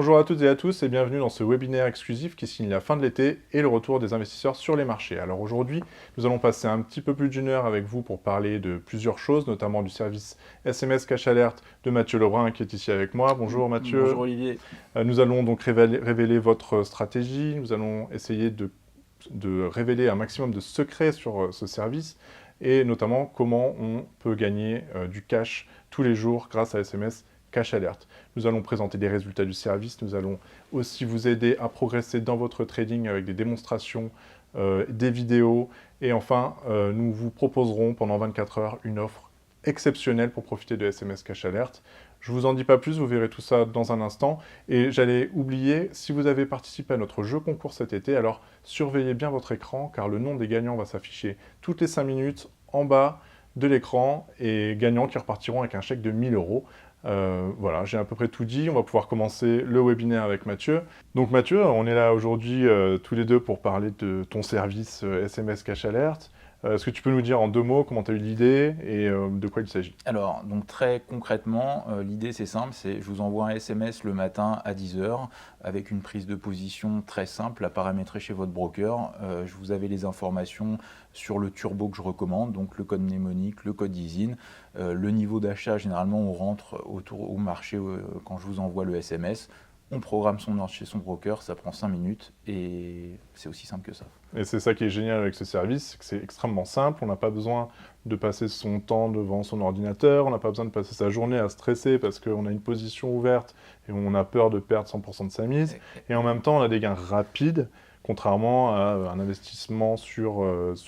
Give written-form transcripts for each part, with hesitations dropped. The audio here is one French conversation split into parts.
Bonjour à toutes et à tous et bienvenue dans ce webinaire exclusif qui signe la fin de l'été et le retour des investisseurs sur les marchés. Alors aujourd'hui, nous allons passer un petit peu plus d'une heure avec vous pour parler de plusieurs choses, notamment du service SMS Cash Alert de Mathieu Lebrun qui est ici avec moi. Bonjour Mathieu. Bonjour Olivier. Nous allons donc révéler votre stratégie, nous allons essayer de révéler un maximum de secrets sur ce service et notamment comment on peut gagner du cash tous les jours grâce à SMS Cash Alert. Nous allons présenter les résultats du service, nous allons aussi vous aider à progresser dans votre trading avec des démonstrations, des vidéos et enfin nous vous proposerons pendant 24 heures une offre exceptionnelle pour profiter de SMS Cash Alert. Je ne vous en dis pas plus, vous verrez tout ça dans un instant. Et j'allais oublier, si vous avez participé à notre jeu concours cet été, alors surveillez bien votre écran car le nom des gagnants va s'afficher toutes les 5 minutes en bas de l'écran et gagnants qui repartiront avec un chèque de 1000 euros. Voilà, j'ai à peu près tout dit. On va pouvoir commencer le webinaire avec Mathieu. Donc Mathieu, on est là aujourd'hui tous les deux pour parler de ton service SMS Cash Alert. Est-ce que tu peux nous dire en 2 mots comment tu as eu l'idée et de quoi il s'agit? Alors, donc très concrètement, l'idée c'est simple, c'est je vous envoie un SMS le matin à 10 h avec une prise de position très simple à paramétrer chez votre broker. Je vous avais les informations sur le turbo que je recommande, donc le code mnémonique, le code ISIN, le niveau d'achat, généralement on rentre au marché quand je vous envoie le SMS. On programme son ordre chez son broker, ça prend 5 minutes et c'est aussi simple que ça. Et c'est ça qui est génial avec ce service, c'est que c'est extrêmement simple, on n'a pas besoin de passer son temps devant son ordinateur, on n'a pas besoin de passer sa journée à stresser parce qu'on a une position ouverte et on a peur de perdre 100% de sa mise. Et en même temps, on a des gains rapides, contrairement à un investissement sur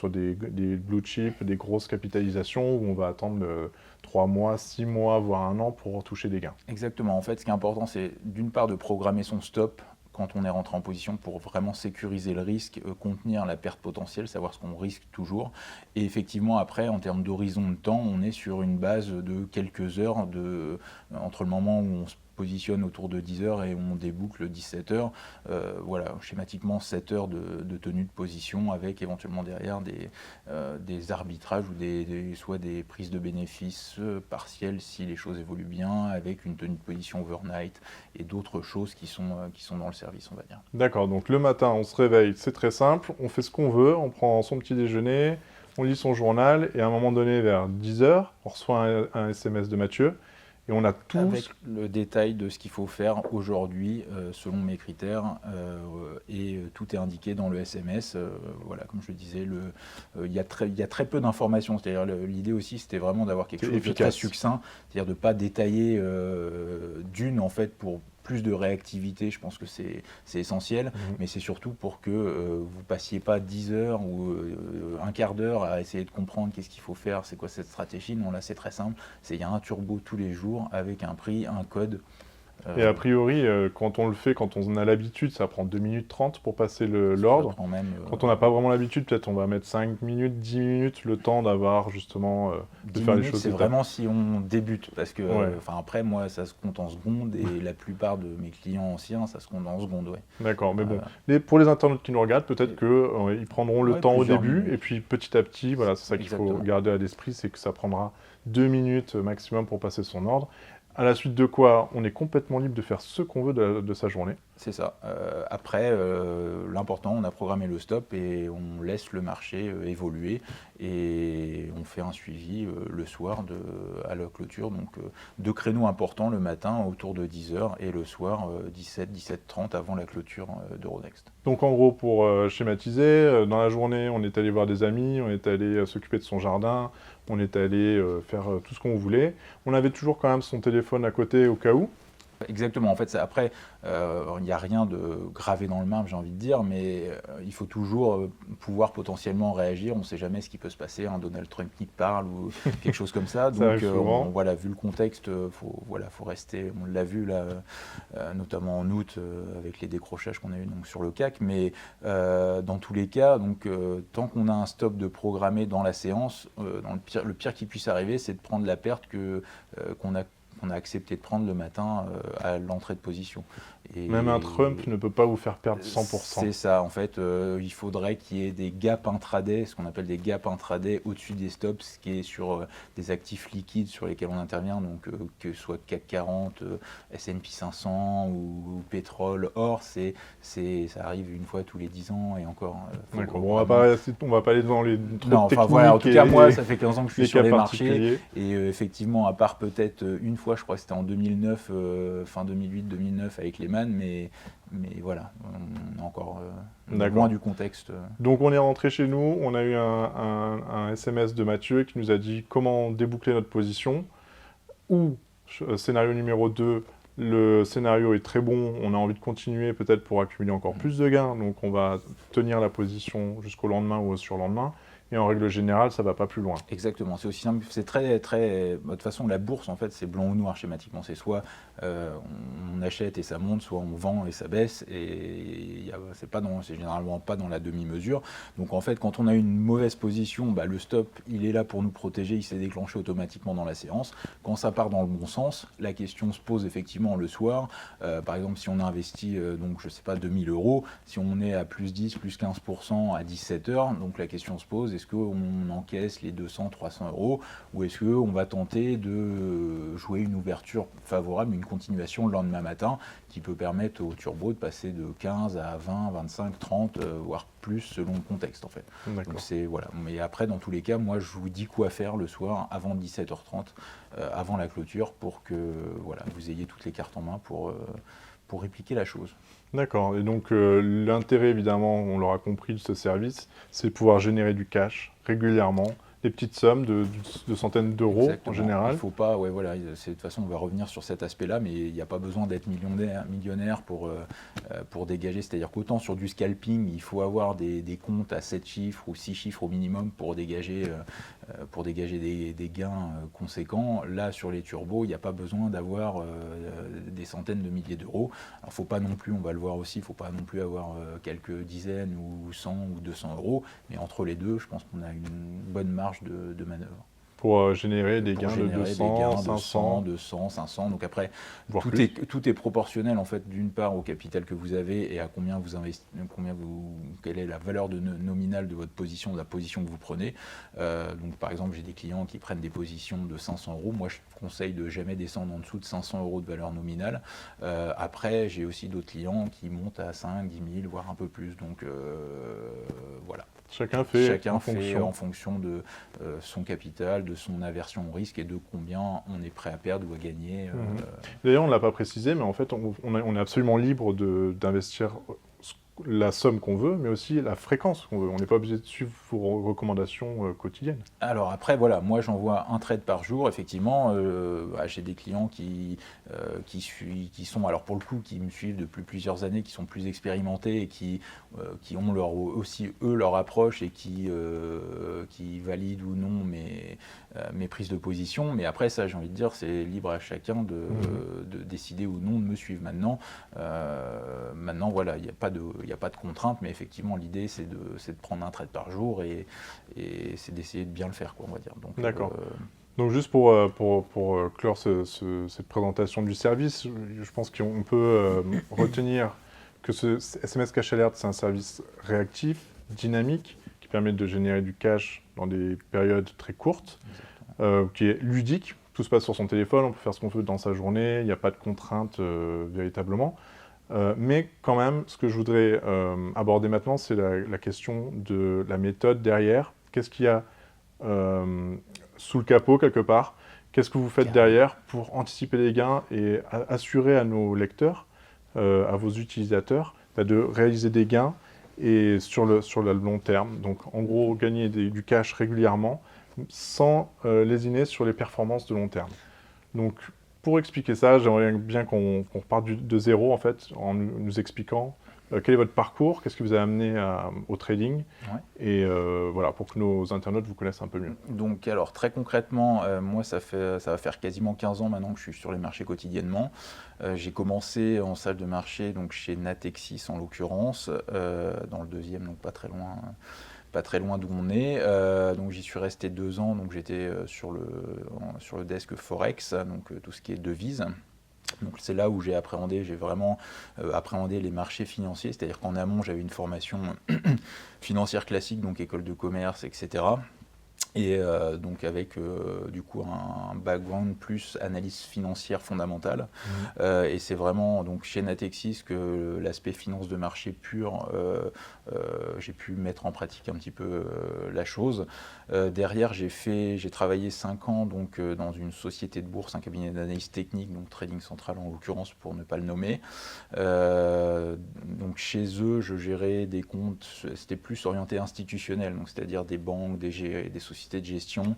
des blue chips, des grosses capitalisations où on va attendre 3 mois, 6 mois, voire 1 an pour toucher des gains. Exactement. En fait, ce qui est important, c'est d'une part de programmer son stop quand on est rentré en position pour vraiment sécuriser le risque, contenir la perte potentielle, savoir ce qu'on risque toujours. Et effectivement, après, en termes d'horizon de temps, on est sur une base de quelques heures entre le moment où on se positionne autour de 10 heures et on déboucle 17 heures. Voilà, schématiquement 7 heures de tenue de position avec éventuellement derrière des arbitrages ou soit des prises de bénéfices partielles si les choses évoluent bien, avec une tenue de position overnight et d'autres choses qui sont dans le service, on va dire. D'accord, donc le matin, on se réveille, c'est très simple, on fait ce qu'on veut, on prend son petit déjeuner, on lit son journal, et à un moment donné, vers 10 heures, on reçoit un SMS de Mathieu, et on a tout... Avec le détail de ce qu'il faut faire aujourd'hui, selon mes critères, et tout est indiqué dans le SMS. Voilà, comme je le disais, il y a très peu d'informations. C'est-à-dire l'idée aussi, c'était vraiment d'avoir quelque chose de très succinct, c'est-à-dire de ne pas détailler en fait, pour plus de réactivité, je pense que c'est essentiel, mais c'est surtout pour que vous passiez pas 10 heures ou un quart d'heure à essayer de comprendre qu'est-ce qu'il faut faire, c'est quoi cette stratégie. Non, là c'est très simple, il y a un turbo tous les jours avec un prix, un code. Et a priori, quand on le fait, quand on a l'habitude, ça prend 2 minutes 30 pour passer l'ordre. Quand on n'a pas vraiment l'habitude, peut-être on va mettre 5 minutes, 10 minutes, le temps d'avoir justement de faire les choses. C'est vraiment si on débute, parce que après, moi, ça se compte en secondes, et la plupart de mes clients anciens, ça se compte en secondes, ouais. D'accord, mais bon, pour les internautes qui nous regardent, peut-être qu'ils prendront le temps au début, minutes. Et puis petit à petit, voilà, c'est ça qu'il faut garder à l'esprit, c'est que ça prendra 2 minutes maximum pour passer son ordre. À la suite de quoi, on est complètement libre de faire ce qu'on veut de sa journée. C'est ça. Après, l'important, on a programmé le stop et on laisse le marché évoluer et on fait un suivi le soir à la clôture. Donc, 2 créneaux importants le matin autour de 10 h et le soir 17h30 avant la clôture d'Euronext. Donc en gros, pour schématiser, dans la journée, on est allé voir des amis, on est allé s'occuper de son jardin, on est allé faire tout ce qu'on voulait. On avait toujours quand même son téléphone à côté au cas où. Exactement, en fait, après, il n'y a rien de gravé dans le marbre, j'ai envie de dire, mais il faut toujours pouvoir potentiellement réagir. On ne sait jamais ce qui peut se passer, un Donald Trump qui parle ou quelque chose comme ça. Donc, voilà, vu le contexte, faut rester. On l'a vu là, notamment en août, avec les décrochages qu'on a eu donc, sur le CAC. Mais dans tous les cas, donc, tant qu'on a un stop de programmé dans la séance, le pire qui puisse arriver, c'est de prendre la perte qu'on a accepté de prendre le matin à l'entrée de position. Et Même un Trump ne peut pas vous faire perdre 100%. c'est ça, en fait, il faudrait qu'il y ait des gaps intraday, ce qu'on appelle des gaps intraday au-dessus des stops, ce qui est sur des actifs liquides sur lesquels on intervient, donc que ce soit CAC 40, S&P 500 ou pétrole, or, ça arrive une fois tous les 10 ans et encore. D'accord, bon, on va pas aller dans les trop non, enfin techniques voilà, en tout cas, et moi, ça fait 15 ans que je suis les sur cas les marchés. particuliers. Et effectivement, à part peut-être une fois, je crois que c'était en 2009, fin 2008-2009 avec Lehman, mais voilà, on est encore loin du contexte. Donc on est rentré chez nous, on a eu un SMS de Mathieu qui nous a dit comment déboucler notre position, ou scénario numéro 2, le scénario est très bon, on a envie de continuer peut-être pour accumuler encore plus de gains, donc on va tenir la position jusqu'au lendemain ou au surlendemain. Et en règle générale, ça ne va pas plus loin. Exactement, c'est aussi simple, c'est très, très... De toute façon, la bourse, en fait, c'est blanc ou noir schématiquement. C'est soit on achète et ça monte, soit on vend et ça baisse. Et c'est généralement pas dans la demi-mesure. Donc, en fait, quand on a une mauvaise position, le stop, il est là pour nous protéger, il s'est déclenché automatiquement dans la séance. Quand ça part dans le bon sens, la question se pose effectivement le soir. Par exemple, si on a investi, donc, je sais pas, 2000 €, si on est à plus 10, plus 15% à 17 heures, donc la question se pose, est-ce qu'on encaisse les 200, 300 € ou est-ce qu'on va tenter de jouer une ouverture favorable, une continuation le lendemain matin qui peut permettre au turbo de passer de 15 à 20, 25, 30, voire plus selon le contexte en fait. Donc voilà. Mais après, dans tous les cas, moi je vous dis quoi faire le soir avant 17h30, avant la clôture pour que vous ayez toutes les cartes en main pour répliquer la chose. D'accord, et donc l'intérêt évidemment, on l'aura compris de ce service, c'est de pouvoir générer du cash régulièrement, des petites sommes de centaines d'euros en général. Il ne faut pas, de toute façon on va revenir sur cet aspect-là, mais il n'y a pas besoin d'être millionnaire pour dégager, c'est-à-dire qu'autant sur du scalping, il faut avoir des comptes à 7 chiffres ou 6 chiffres au minimum pour dégager des gains conséquents. Là, sur les turbos, il n'y a pas besoin d'avoir des centaines de milliers d'euros. Alors, faut pas non plus, on va le voir aussi, il ne faut pas non plus avoir quelques dizaines ou 100 ou 200 €, mais entre les deux, je pense qu'on a une bonne marge de manœuvre. Pour générer des gains de 200, 500. 200, 500. Donc après, voire tout est proportionnel en fait d'une part au capital que vous avez et à combien vous investissez, quelle est la valeur nominale de votre position, de la position que vous prenez. Donc par exemple, j'ai des clients qui prennent des positions de 500 €. Moi, je conseille de jamais descendre en dessous de 500 € de valeur nominale. Après, j'ai aussi d'autres clients qui montent à 5, 10 000, voire un peu plus. Donc voilà. Chacun fait en fonction de son capital, de son aversion au risque et de combien on est prêt à perdre ou à gagner. D'ailleurs, on ne l'a pas précisé, mais en fait, on est absolument libre d'investir la somme qu'on veut, mais aussi la fréquence qu'on veut. On n'est pas obligé de suivre vos recommandations quotidiennes. Alors après, voilà, moi j'envoie un trade par jour, effectivement. J'ai des clients qui sont, alors pour le coup, qui me suivent depuis plusieurs années, qui sont plus expérimentés et qui ont aussi leur approche et qui valident ou non mes prises de position. Mais après, ça, j'ai envie de dire, c'est libre à chacun de décider ou non de me suivre. Maintenant, voilà, il n'y a pas de contrainte, mais effectivement, l'idée, c'est de prendre un trade par jour et c'est d'essayer de bien le faire, quoi, on va dire. D'accord. Donc juste pour clore cette présentation du service, je pense qu'on peut retenir que ce SMS Cash Alert, c'est un service réactif, dynamique, qui permet de générer du cash dans des périodes très courtes, qui est ludique. Tout se passe sur son téléphone, on peut faire ce qu'on veut dans sa journée, il n'y a pas de contraintes véritablement. Mais quand même, ce que je voudrais aborder maintenant, c'est la question de la méthode derrière. Qu'est-ce qu'il y a sous le capot quelque part? Qu'est-ce que vous faites derrière pour anticiper les gains et assurer à nos lecteurs, à vos utilisateurs, de réaliser des gains et sur le long terme? Donc en gros, gagner du cash régulièrement sans lésiner sur les performances de long terme. Donc pour expliquer ça, j'aimerais bien qu'on reparte de zéro en fait, en nous expliquant quel est votre parcours, qu'est-ce qui vous a amené au trading, et voilà, pour que nos internautes vous connaissent un peu mieux. Donc alors très concrètement, moi ça va faire quasiment 15 ans maintenant que je suis sur les marchés quotidiennement. J'ai commencé en salle de marché, donc chez Natexis en l'occurrence, dans le deuxième, donc pas très loin d'où on est. Donc j'y suis resté 2 ans, donc j'étais sur le desk Forex, donc tout ce qui est devises. Donc c'est là où j'ai vraiment appréhendé les marchés financiers, c'est-à-dire qu'en amont j'avais une formation financière classique, donc école de commerce, etc. Et donc avec du coup un background plus analyse financière fondamentale. Et c'est vraiment donc chez Natixis que l'aspect finance de marché pur, j'ai pu mettre en pratique un petit peu la chose. Derrière, j'ai travaillé 5 ans donc, dans une société de bourse, un cabinet d'analyse technique, donc Trading Central en l'occurrence pour ne pas le nommer. Donc chez eux, je gérais des comptes, c'était plus orienté institutionnel, donc c'est-à-dire des banques, des sociétés de gestion,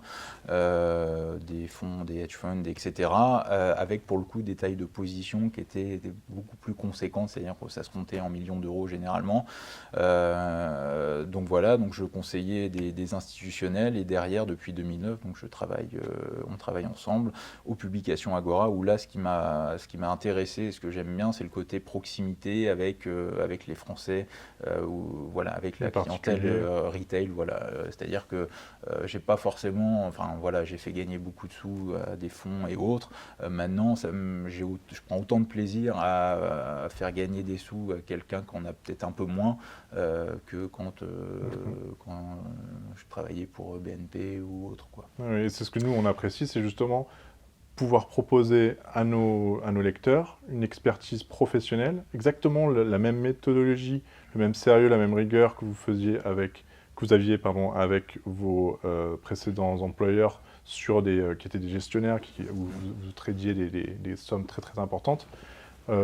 des fonds, des hedge funds, etc. Avec pour le coup des tailles de position qui étaient beaucoup plus conséquentes, c'est-à-dire que ça se comptait en millions d'euros généralement. Donc voilà, donc je conseillais des institutionnels et derrière depuis 2009, donc on travaille ensemble aux publications Agora où là ce qui m'a intéressé, ce que j'aime bien, c'est le côté proximité avec les Français, voilà, avec la clientèle retail, voilà. C'est-à-dire que j'ai pas forcément, enfin voilà, j'ai fait gagner beaucoup de sous à des fonds et autres. Maintenant, je prends autant de plaisir à faire gagner des sous à quelqu'un qu'on a peut-être un peu moins que quand je travaillais pour BNP ou autre, quoi. Oui, et c'est ce que nous on apprécie, c'est justement pouvoir proposer à nos lecteurs une expertise professionnelle, exactement la même méthodologie, le même sérieux, la même rigueur que vous aviez avec vos précédents employeurs qui étaient des gestionnaires, où vous tradiez des sommes très très importantes.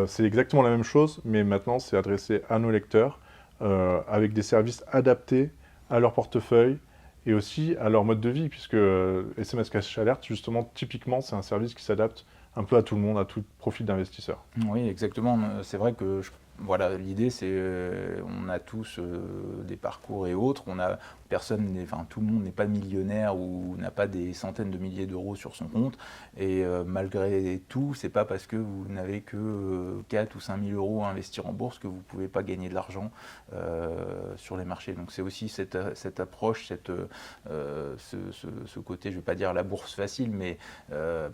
C'est exactement la même chose, mais maintenant c'est adressé à nos lecteurs avec des services adaptés à leur portefeuille et aussi à leur mode de vie, puisque SMS Cash Alert, justement, typiquement, c'est un service qui s'adapte un peu à tout le monde, à tout profil d'investisseur. Oui, exactement. C'est vrai que voilà, l'idée, c'est on a tous des parcours et autres. Tout le monde n'est pas millionnaire ou n'a pas des centaines de milliers d'euros sur son compte. Et malgré tout, c'est pas parce que vous n'avez que 4 ou 5 000 euros à investir en bourse que vous ne pouvez pas gagner de l'argent sur les marchés. Donc c'est aussi cette approche, ce côté, je ne vais pas dire la bourse facile, mais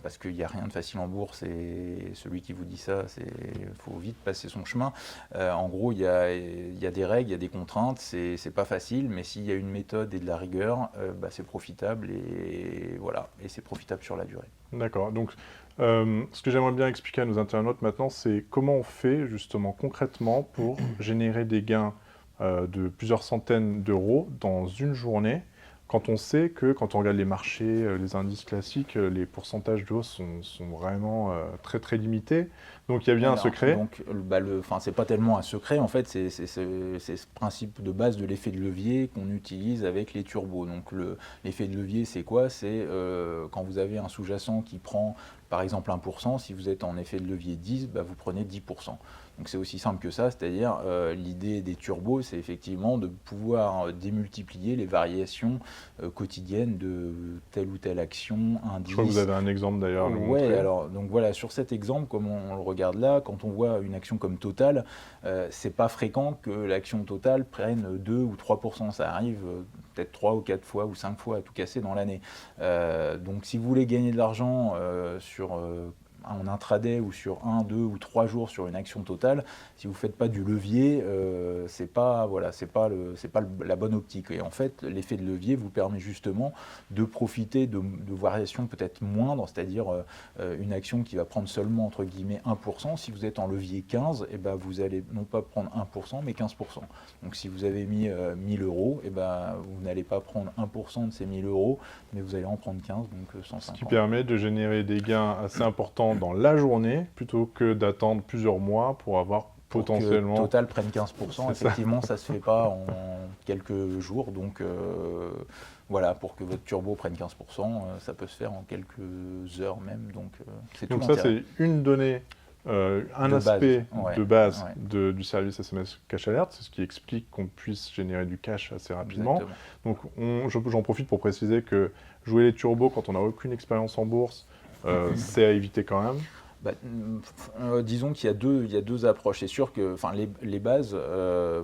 parce qu'il n'y a rien de facile en bourse et celui qui vous dit ça, il faut vite passer son chemin. En gros, il y a des règles, il y a des contraintes, c'est pas facile, mais s'il y a une méthode et de la rigueur, c'est profitable et voilà, et c'est profitable sur la durée. D'accord. Donc, ce que j'aimerais bien expliquer à nos internautes maintenant, c'est comment on fait justement concrètement pour générer des gains de plusieurs centaines d'euros dans une journée, quand on sait que quand on regarde les marchés, les indices classiques, les pourcentages de hausse sont vraiment très très limités. Donc il y a bien un secret. Donc, c'est pas tellement un secret, en fait, c'est ce principe de base de l'effet de levier qu'on utilise avec les turbos. Donc l'effet de levier, c'est quoi? C'est quand vous avez un sous-jacent qui prend par exemple 1%, si vous êtes en effet de levier 10, vous prenez 10%. Donc c'est aussi simple que ça, c'est-à-dire l'idée des turbos, c'est effectivement de pouvoir démultiplier les variations quotidiennes de telle ou telle action, indice. Je crois que vous avez un exemple d'ailleurs à nous montrer. Alors donc voilà, sur cet exemple, comme on le regarde là, quand on voit une action comme Total, c'est pas fréquent que l'action Total prenne 2 ou 3%. Ça arrive peut-être 3 ou 4 fois ou 5 fois à tout casser dans l'année. Donc si vous voulez gagner de l'argent en intraday ou sur 1, 2 ou 3 jours sur une action Totale, si vous ne faites pas du levier, c'est pas la bonne optique. Et en fait, l'effet de levier vous permet justement de profiter de variations peut-être moindres, c'est-à-dire une action qui va prendre seulement entre guillemets 1%. Si vous êtes en levier 15, vous allez non pas prendre 1%, mais 15%. Donc si vous avez mis 1000 euros, vous n'allez pas prendre 1% de ces 1000 euros, mais vous allez en prendre 15, donc 150. Ce qui permet de générer des gains assez importants dans la journée, plutôt que d'attendre plusieurs mois pour avoir potentiellement... Pour que Total prenne 15%, effectivement, ça ne se fait pas en quelques jours. Donc voilà, pour que votre turbo prenne 15%, ça peut se faire en quelques heures même. Donc donc ça, c'est une donnée, un aspect de base du service SMS Cash Alert. C'est ce qui explique qu'on puisse générer du cash assez rapidement. Exactement. Donc j'en profite pour préciser que jouer les turbos quand on n'a aucune expérience en bourse, c'est à éviter quand même. Disons qu'il y a deux approches. C'est sûr que les bases,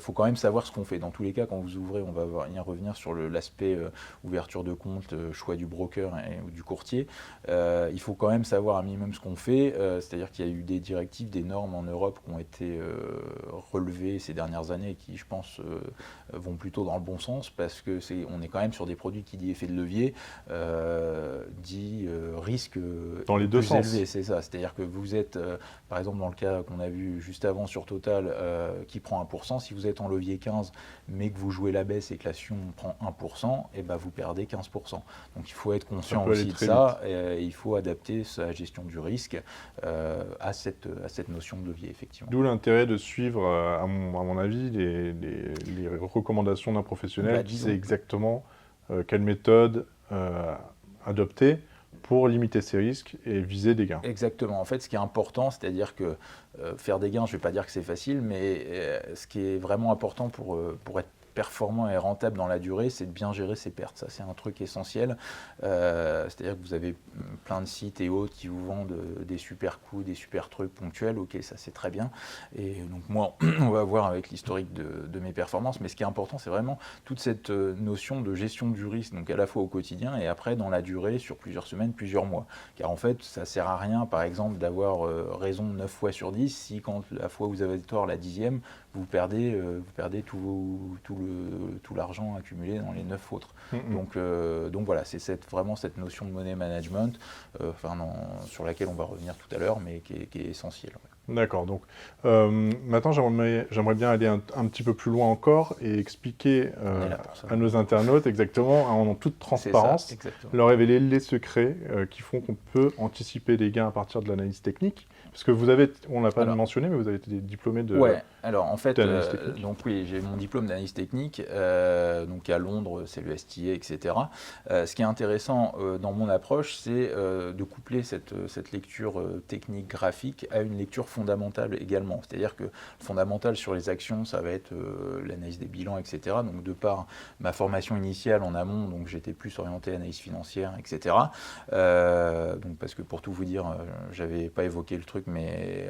faut quand même savoir ce qu'on fait. Dans tous les cas, quand vous ouvrez, on va y revenir sur l'aspect ouverture de compte, choix du broker ou du courtier. Il faut quand même savoir un minimum ce qu'on fait. C'est-à-dire qu'il y a eu des directives, des normes en Europe qui ont été relevées ces dernières années et qui, je pense, vont plutôt dans le bon sens parce que on est quand même sur des produits qui dit effet de levier, dit risque dans les deux plus sens. élevé, c'est ça. C'est-à-dire que vous êtes, par exemple, dans le cas qu'on a vu juste avant sur Total, qui prend 1%, si vous êtes en levier 15, mais que vous jouez la baisse et que l'action prend 1%, et ben vous perdez 15%. Donc il faut être conscient aussi de ça, et il faut adapter sa gestion du risque à cette notion de levier, effectivement. D'où l'intérêt de suivre, à mon avis, les recommandations d'un professionnel qui sait exactement quelle méthode adopter pour limiter ses risques et viser des gains. Exactement. En fait, ce qui est important, c'est-à-dire que faire des gains, je ne vais pas dire que c'est facile, mais ce qui est vraiment important pour être performant et rentable dans la durée, c'est de bien gérer ses pertes. Ça, c'est un truc essentiel. C'est-à-dire que vous avez plein de sites et autres qui vous vendent des super coups, des super trucs ponctuels. Ok, ça c'est très bien. Et donc moi, on va voir avec l'historique de mes performances. Mais ce qui est important, c'est vraiment toute cette notion de gestion du risque, donc à la fois au quotidien et après dans la durée, sur plusieurs semaines, plusieurs mois. Car en fait, ça ne sert à rien, par exemple, d'avoir raison 9 fois sur 10 si quand la fois où vous avez tort, la 10e, vous perdez tout l'argent accumulé dans les 9 autres. Donc voilà, c'est vraiment cette notion de money management sur laquelle on va revenir tout à l'heure, mais qui est essentielle. Ouais. D'accord, donc maintenant j'aimerais bien aller un petit peu plus loin encore et expliquer à nos internautes exactement, en toute transparence, ça, leur révéler les secrets qui font qu'on peut anticiper des gains à partir de l'analyse technique. Parce que on ne l'a pas mentionné, mais vous avez été diplômé de... Ouais, alors en fait, donc oui, j'ai mon diplôme d'analyse technique, donc à Londres, c'est le STA, etc. Ce qui est intéressant dans mon approche, c'est de coupler cette lecture technique graphique à une lecture fondamentale également. C'est-à-dire que le fondamental sur les actions, ça va être l'analyse des bilans, etc. Donc de par ma formation initiale en amont, donc j'étais plus orienté analyse financière, etc. Donc parce que pour tout vous dire, j'avais pas évoqué le truc, mais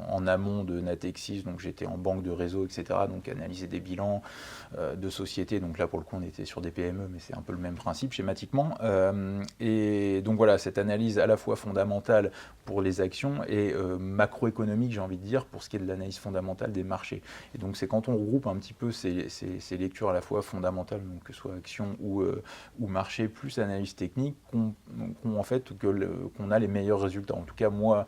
en amont de Natexis, donc j'étais en banque de réseau, etc. Donc analyser des bilans de sociétés. Donc là, pour le coup, on était sur des PME, mais c'est un peu le même principe schématiquement. Et donc voilà, cette analyse à la fois fondamentale pour les actions et macroéconomique, j'ai envie de dire, pour ce qui est de l'analyse fondamentale des marchés. Et donc c'est quand on regroupe un petit peu ces lectures à la fois fondamentales, donc que ce soit action ou marché, plus analyse technique, qu'on a les meilleurs résultats. En tout cas, moi,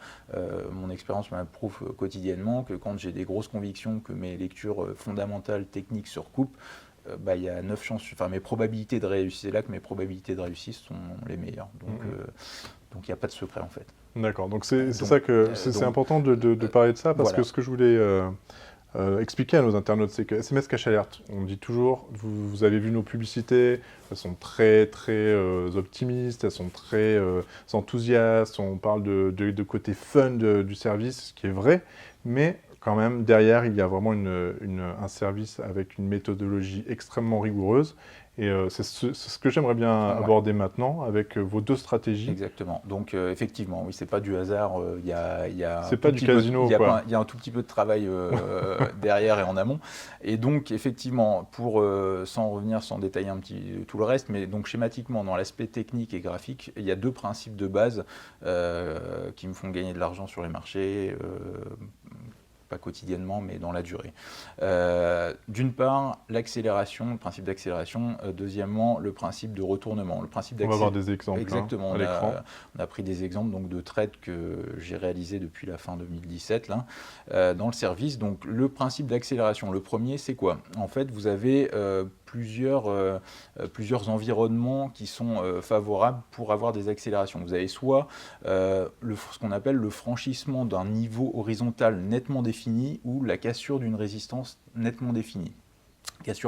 mon expérience me prouve quotidiennement que quand j'ai des grosses convictions, que mes lectures fondamentales, techniques se recoupent, il y a 9 chances, mes probabilités de réussite, c'est là que mes probabilités de réussite sont les meilleures. Donc il n'y a pas de secret en fait. D'accord, donc c'est important de parler de ça, parce que ce que je voulais expliquer à nos internautes, c'est que SMS Cash Alert, on dit toujours, vous avez vu nos publicités, elles sont très très optimistes, elles sont très enthousiastes, on parle de côté fun du service, ce qui est vrai, mais quand même derrière il y a vraiment un service avec une méthodologie extrêmement rigoureuse. Et c'est ce que j'aimerais bien aborder maintenant avec vos deux stratégies. Exactement. Donc effectivement, oui, c'est pas du hasard. C'est pas du casino, quoi. Il y a un tout petit peu de travail derrière et en amont. Et donc effectivement, sans détailler un petit tout le reste, mais donc schématiquement dans l'aspect technique et graphique, il y a deux principes de base qui me font gagner de l'argent sur les marchés. Pas quotidiennement, mais dans la durée. D'une part, l'accélération, le principe d'accélération. Deuxièmement, le principe de retournement. On va voir des exemples. Exactement. À l'écran. On a pris des exemples donc, de trades que j'ai réalisés depuis la fin 2017 là, dans le service. Donc, le principe d'accélération, le premier, c'est quoi? En fait, vous avez plusieurs environnements qui sont favorables pour avoir des accélérations. Vous avez soit ce qu'on appelle le franchissement d'un niveau horizontal nettement défini ou la cassure d'une résistance nettement définie.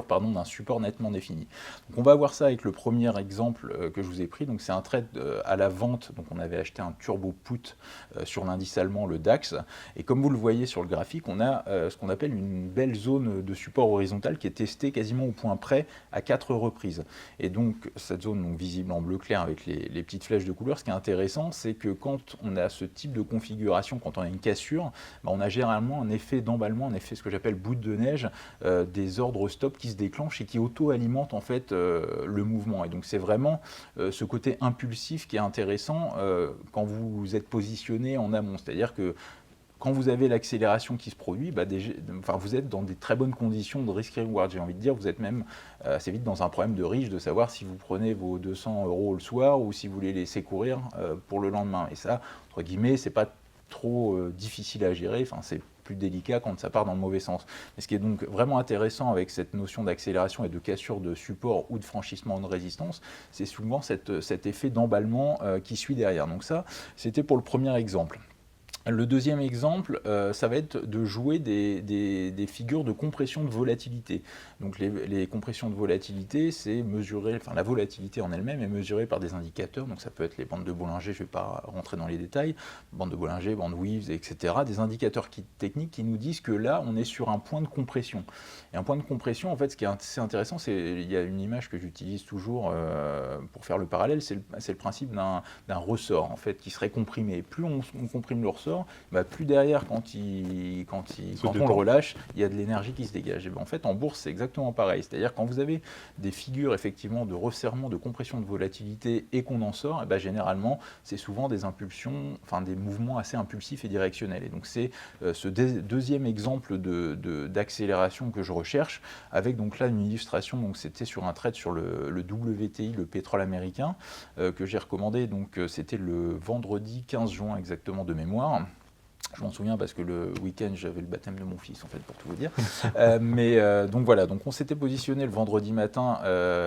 pardon, d'un support nettement défini. Donc on va voir ça avec le premier exemple que je vous ai pris. Donc c'est un trade à la vente. Donc on avait acheté un turbo put sur l'indice allemand, le DAX. Et comme vous le voyez sur le graphique, on a ce qu'on appelle une belle zone de support horizontal qui est testée quasiment au point près à 4 reprises. Et donc cette zone donc, visible en bleu clair avec les petites flèches de couleur, ce qui est intéressant, c'est que quand on a ce type de configuration, quand on a une cassure, on a généralement un effet d'emballement, un effet ce que j'appelle boule de neige, des ordres stop qui se déclenchent et qui auto-alimentent en fait le mouvement. Et donc c'est vraiment ce côté impulsif qui est intéressant quand vous êtes positionné en amont. C'est-à-dire que quand vous avez l'accélération qui se produit, vous êtes dans des très bonnes conditions de risk-reward. J'ai envie de dire, vous êtes même assez vite dans un problème de riche de savoir si vous prenez vos 200 € le soir ou si vous les laissez courir pour le lendemain. Et ça, entre guillemets, c'est pas trop difficile à gérer. Enfin, c'est plus délicat quand ça part dans le mauvais sens. Mais ce qui est donc vraiment intéressant avec cette notion d'accélération et de cassure de support ou de franchissement de résistance, c'est souvent cet effet d'emballement qui suit derrière. Donc ça, c'était pour le premier exemple. Le deuxième exemple, ça va être de jouer des figures de compression de volatilité. Donc les compressions de volatilité, c'est mesurer, enfin la volatilité en elle-même est mesurée par des indicateurs, donc ça peut être les bandes de Bollinger, je ne vais pas rentrer dans les détails, bandes de Bollinger, bandes Weaves, etc., des indicateurs techniques qui nous disent que là, on est sur un point de compression. Et un point de compression, en fait, ce qui est assez intéressant, il y a une image que j'utilise toujours pour faire le parallèle, c'est le principe d'un ressort, en fait, qui serait comprimé. Plus on comprime le ressort, plus derrière, quand on le relâche, il y a de l'énergie qui se dégage. Et en fait, en bourse, c'est exactement pareil. C'est-à-dire quand vous avez des figures effectivement de resserrement, de compression de volatilité et qu'on en sort, généralement, c'est souvent des impulsions, enfin des mouvements assez impulsifs et directionnels. Et donc c'est ce deuxième exemple d'accélération que je recherche, avec donc là une illustration. Donc c'était sur un trade sur le WTI, le pétrole américain, que j'ai recommandé. Donc c'était le vendredi 15 juin exactement de mémoire. Je m'en souviens parce que le week-end, j'avais le baptême de mon fils, en fait, pour tout vous dire. Donc voilà, donc on s'était positionné le vendredi matin.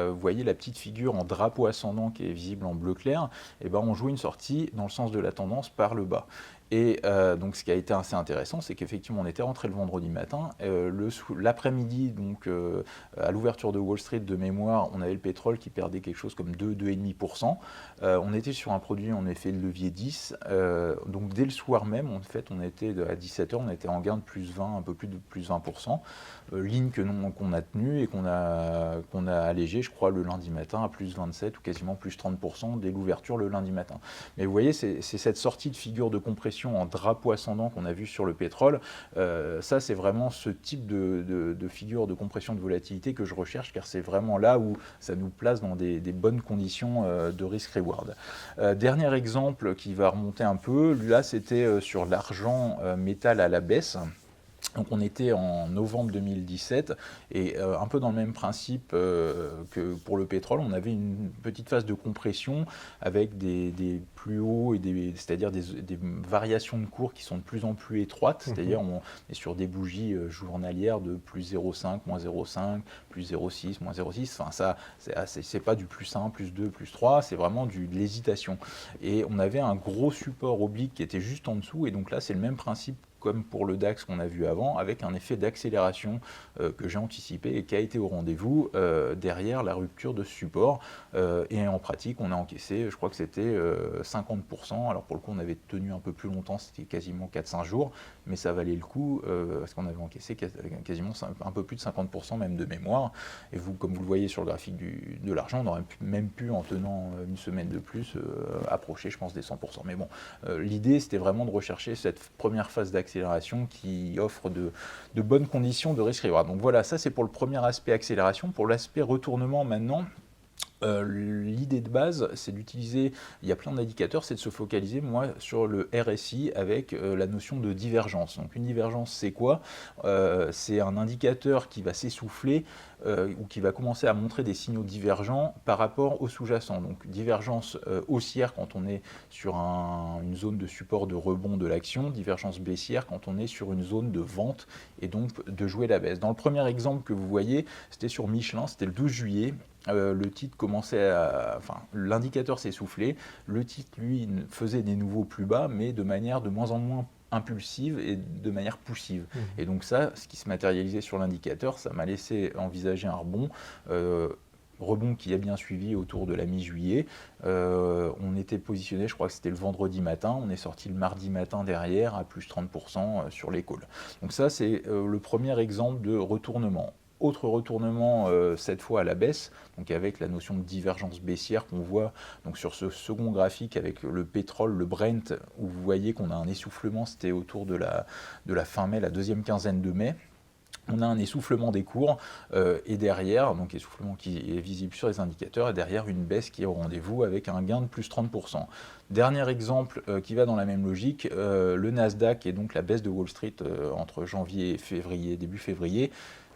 Vous voyez la petite figure en drapeau ascendant qui est visible en bleu clair. Et on jouait une sortie dans le sens de la tendance par le bas. Et donc ce qui a été assez intéressant, c'est qu'effectivement on était rentré le vendredi matin, l'après-midi, donc à l'ouverture de Wall Street de mémoire, on avait le pétrole qui perdait quelque chose comme 2-2,5%. On était sur un produit en effet de levier 10, donc dès le soir même, en fait, on était à 17h, on était en gain de plus 20, un peu plus de plus 20%, ligne qu'on a tenue et qu'on a allégé, je crois, le lundi matin à plus 27 ou quasiment plus 30% dès l'ouverture le lundi matin. Mais vous voyez, c'est cette sortie de figure de compression en drapeau ascendant qu'on a vu sur le pétrole. Ça, c'est vraiment ce type de figure de compression de volatilité que je recherche, car c'est vraiment là où ça nous place dans des bonnes conditions de risk-reward. Dernier exemple qui va remonter un peu, là c'était sur l'argent métal à la baisse. Donc on était en novembre 2017 et un peu dans le même principe que pour le pétrole, on avait une petite phase de compression avec des plus hauts, c'est-à-dire des variations de cours qui sont de plus en plus étroites, c'est-à-dire on est sur des bougies journalières de plus 0,5, moins 0,5, plus 0,6, moins 0,6, enfin ça c'est pas du plus 1, plus 2, plus 3, c'est vraiment de l'hésitation. Et on avait un gros support oblique qui était juste en dessous, et donc là c'est le même principe comme pour le DAX qu'on a vu avant, avec un effet d'accélération que j'ai anticipé et qui a été au rendez-vous derrière la rupture de support. Et en pratique, on a encaissé, je crois que c'était 50%. Alors pour le coup, on avait tenu un peu plus longtemps, c'était quasiment 4-5 jours, mais ça valait le coup parce qu'on avait encaissé quasiment un peu plus de 50% même de mémoire. Et vous, comme vous le voyez sur le graphique de l'argent, on aurait même pu, en tenant une semaine de plus, approcher, je pense, des 100%. Mais bon, l'idée, c'était vraiment de rechercher cette première phase d'accélération qui offre de bonnes conditions de risk-reward. Donc voilà, ça c'est pour le premier aspect accélération. Pour l'aspect retournement maintenant, l'idée de base, c'est d'utiliser, il y a plein d'indicateurs, c'est de se focaliser, moi, sur le RSI avec la notion de divergence. Donc une divergence, c'est quoi ? C'est un indicateur qui va s'essouffler ou qui va commencer à montrer des signaux divergents par rapport au sous-jacent. Donc divergence haussière quand on est sur une zone de support de rebond de l'action, divergence baissière quand on est sur une zone de vente et donc de jouer la baisse. Dans le premier exemple que vous voyez, c'était sur Michelin, c'était le 12 juillet. Le titre commençait l'indicateur s'essoufflait, le titre lui faisait des nouveaux plus bas, mais de manière de moins en moins impulsive et de manière poussive. Et donc ça, ce qui se matérialisait sur l'indicateur, ça m'a laissé envisager un rebond qui a bien suivi autour de la mi-juillet. On était positionné, je crois que c'était le vendredi matin, on est sorti le mardi matin derrière à plus 30% sur les calls. Donc ça, c'est le premier exemple de retournement. Autre retournement, cette fois à la baisse, donc avec la notion de divergence baissière qu'on voit donc sur ce second graphique avec le pétrole, le Brent, où vous voyez qu'on a un essoufflement, c'était autour de la fin mai, la deuxième quinzaine de mai. On a un essoufflement des cours et derrière, donc essoufflement qui est visible sur les indicateurs, et derrière une baisse qui est au rendez-vous avec un gain de plus 30%. Dernier exemple qui va dans la même logique, le Nasdaq et donc la baisse de Wall Street entre janvier et février, début février.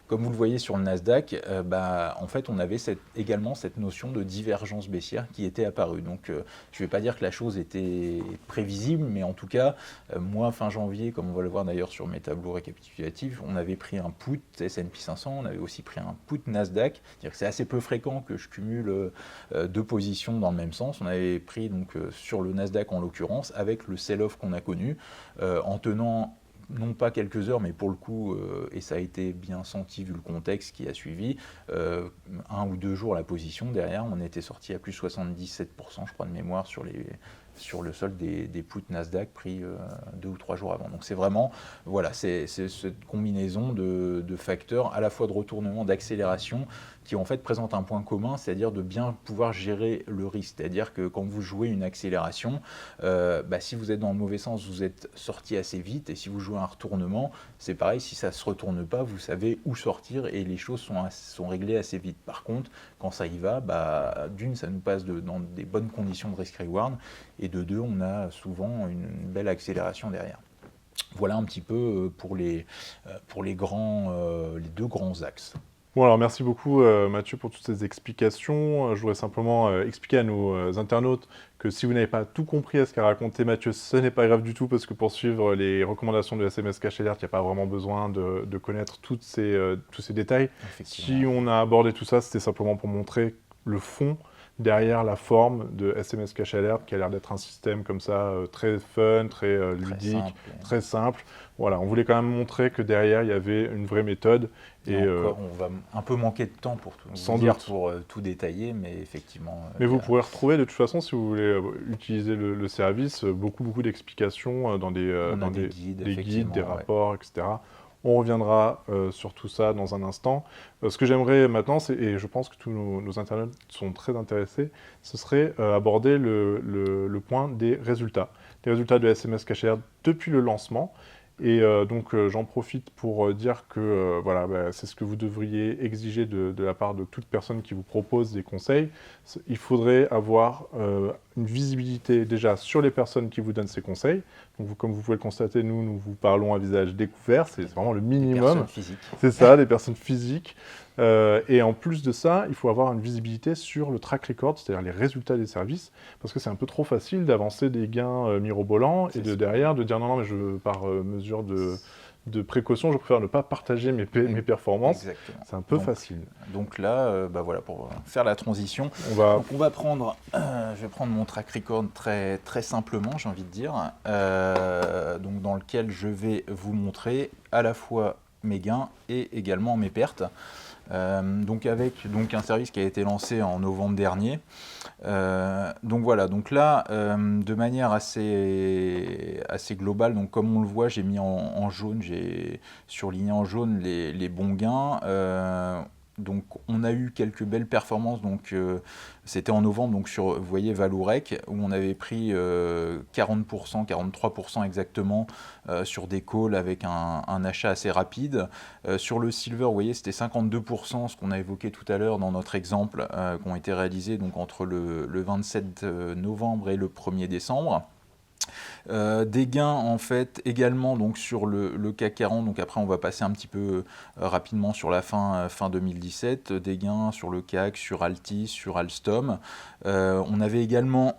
Comme vous le voyez sur le Nasdaq, en fait, on avait également cette notion de divergence baissière qui était apparue. Donc, je ne vais pas dire que la chose était prévisible, mais en tout cas, moi, fin janvier, comme on va le voir d'ailleurs sur mes tableaux récapitulatifs, on avait pris un put S&P 500, on avait aussi pris un put Nasdaq. C'est-à-dire que c'est assez peu fréquent que je cumule deux positions dans le même sens. On avait pris donc sur le Nasdaq en l'occurrence, avec le sell-off qu'on a connu, en tenant non pas quelques heures, mais pour le coup, et ça a été bien senti vu le contexte qui a suivi, 1 ou 2 jours la position, derrière on était sorti à plus 77%, je crois de mémoire, sur le solde des puts Nasdaq pris 2 ou 3 jours avant. Donc c'est vraiment, voilà, c'est cette combinaison de facteurs, à la fois de retournement, d'accélération, qui en fait présentent un point commun, c'est-à-dire de bien pouvoir gérer le risque. C'est-à-dire que quand vous jouez une accélération, si vous êtes dans le mauvais sens, vous êtes sorti assez vite, et si vous jouez un retournement, c'est pareil, si ça ne se retourne pas, vous savez où sortir, et les choses sont réglées assez vite. Par contre, quand ça y va, d'une, ça nous passe dans des bonnes conditions de risk-reward, et de deux, on a souvent une belle accélération derrière. Voilà un petit peu pour les deux grands axes. Bon, alors merci beaucoup Mathieu pour toutes ces explications. Je voudrais simplement expliquer à nos internautes que si vous n'avez pas tout compris à ce qu'a raconté Mathieu, ce n'est pas grave du tout, parce que pour suivre les recommandations de SMS Cash Alert, il n'y a pas vraiment besoin de connaître tous ces détails. Si on a abordé tout ça, c'était simplement pour montrer le fond derrière la forme de SMS Cash Alert, qui a l'air d'être un système comme ça, très fun, très ludique, très simple. Voilà, on voulait quand même montrer que derrière, il y avait une vraie méthode. Et encore, on va un peu manquer de temps pour tout détailler, mais effectivement... Mais vous pourrez retrouver, de toute façon, si vous voulez utiliser le service, beaucoup d'explications dans des guides, des rapports, etc. On reviendra sur tout ça dans un instant. Ce que j'aimerais maintenant, et je pense que tous nos internautes sont très intéressés, ce serait aborder le point des résultats. Les résultats de SMS Cash Alert depuis le lancement. Et donc j'en profite pour dire que c'est ce que vous devriez exiger de la part de toute personne qui vous propose des conseils. Il faudrait avoir une visibilité déjà sur les personnes qui vous donnent ces conseils. Donc comme vous pouvez le constater, nous vous parlons à visage découvert, c'est vraiment le minimum. Des personnes physiques. C'est ça, des personnes physiques. Et en plus de ça, il faut avoir une visibilité sur le track record, c'est-à-dire les résultats des services, parce que c'est un peu trop facile d'avancer des gains mirobolants et derrière de dire non, mais par mesure de précaution, je préfère ne pas partager mes performances. Exactement. C'est un peu facile. Donc là, pour faire la transition, on va prendre, je vais prendre mon track record très, très simplement, j'ai envie de dire, donc dans lequel je vais vous montrer à la fois mes gains et également mes pertes. Donc avec un service qui a été lancé en novembre dernier. Donc voilà, donc là, de manière assez globale, donc comme on le voit, j'ai mis en jaune, j'ai surligné en jaune les bons gains. Donc on a eu quelques belles performances, donc c'était en novembre, donc sur, vous voyez, Valourec, où on avait pris 40%, 43% exactement sur des calls avec un achat assez rapide. Sur le Silver, vous voyez, c'était 52%, ce qu'on a évoqué tout à l'heure dans notre exemple, qui ont été réalisés donc, entre le 27 novembre et le 1er décembre. Des gains en fait également donc sur le CAC 40, donc après on va passer un petit peu rapidement sur la fin 2017, des gains sur le CAC, sur Altis, sur Alstom. On avait également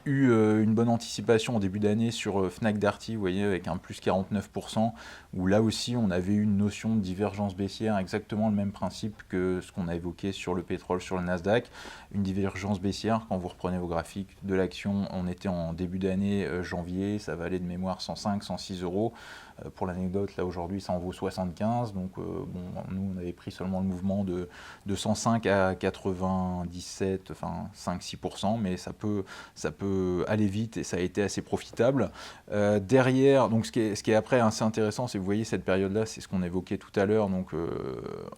eu une bonne anticipation en début d'année sur Fnac Darty, vous voyez, avec un plus 49%, où là aussi on avait eu une notion de divergence baissière, exactement le même principe que ce qu'on a évoqué sur le pétrole, sur le Nasdaq, une divergence baissière. Quand vous reprenez vos graphiques de l'action, on était en début d'année janvier, marché, ça valait de mémoire 105, 106 euros. Pour l'anecdote, là aujourd'hui, ça en vaut 75. Donc, nous, on avait pris seulement le mouvement de 105 à 97, enfin 5-6%, mais ça peut aller vite et ça a été assez profitable. Derrière, donc ce qui est après assez intéressant, c'est vous voyez cette période-là, c'est ce qu'on évoquait tout à l'heure, donc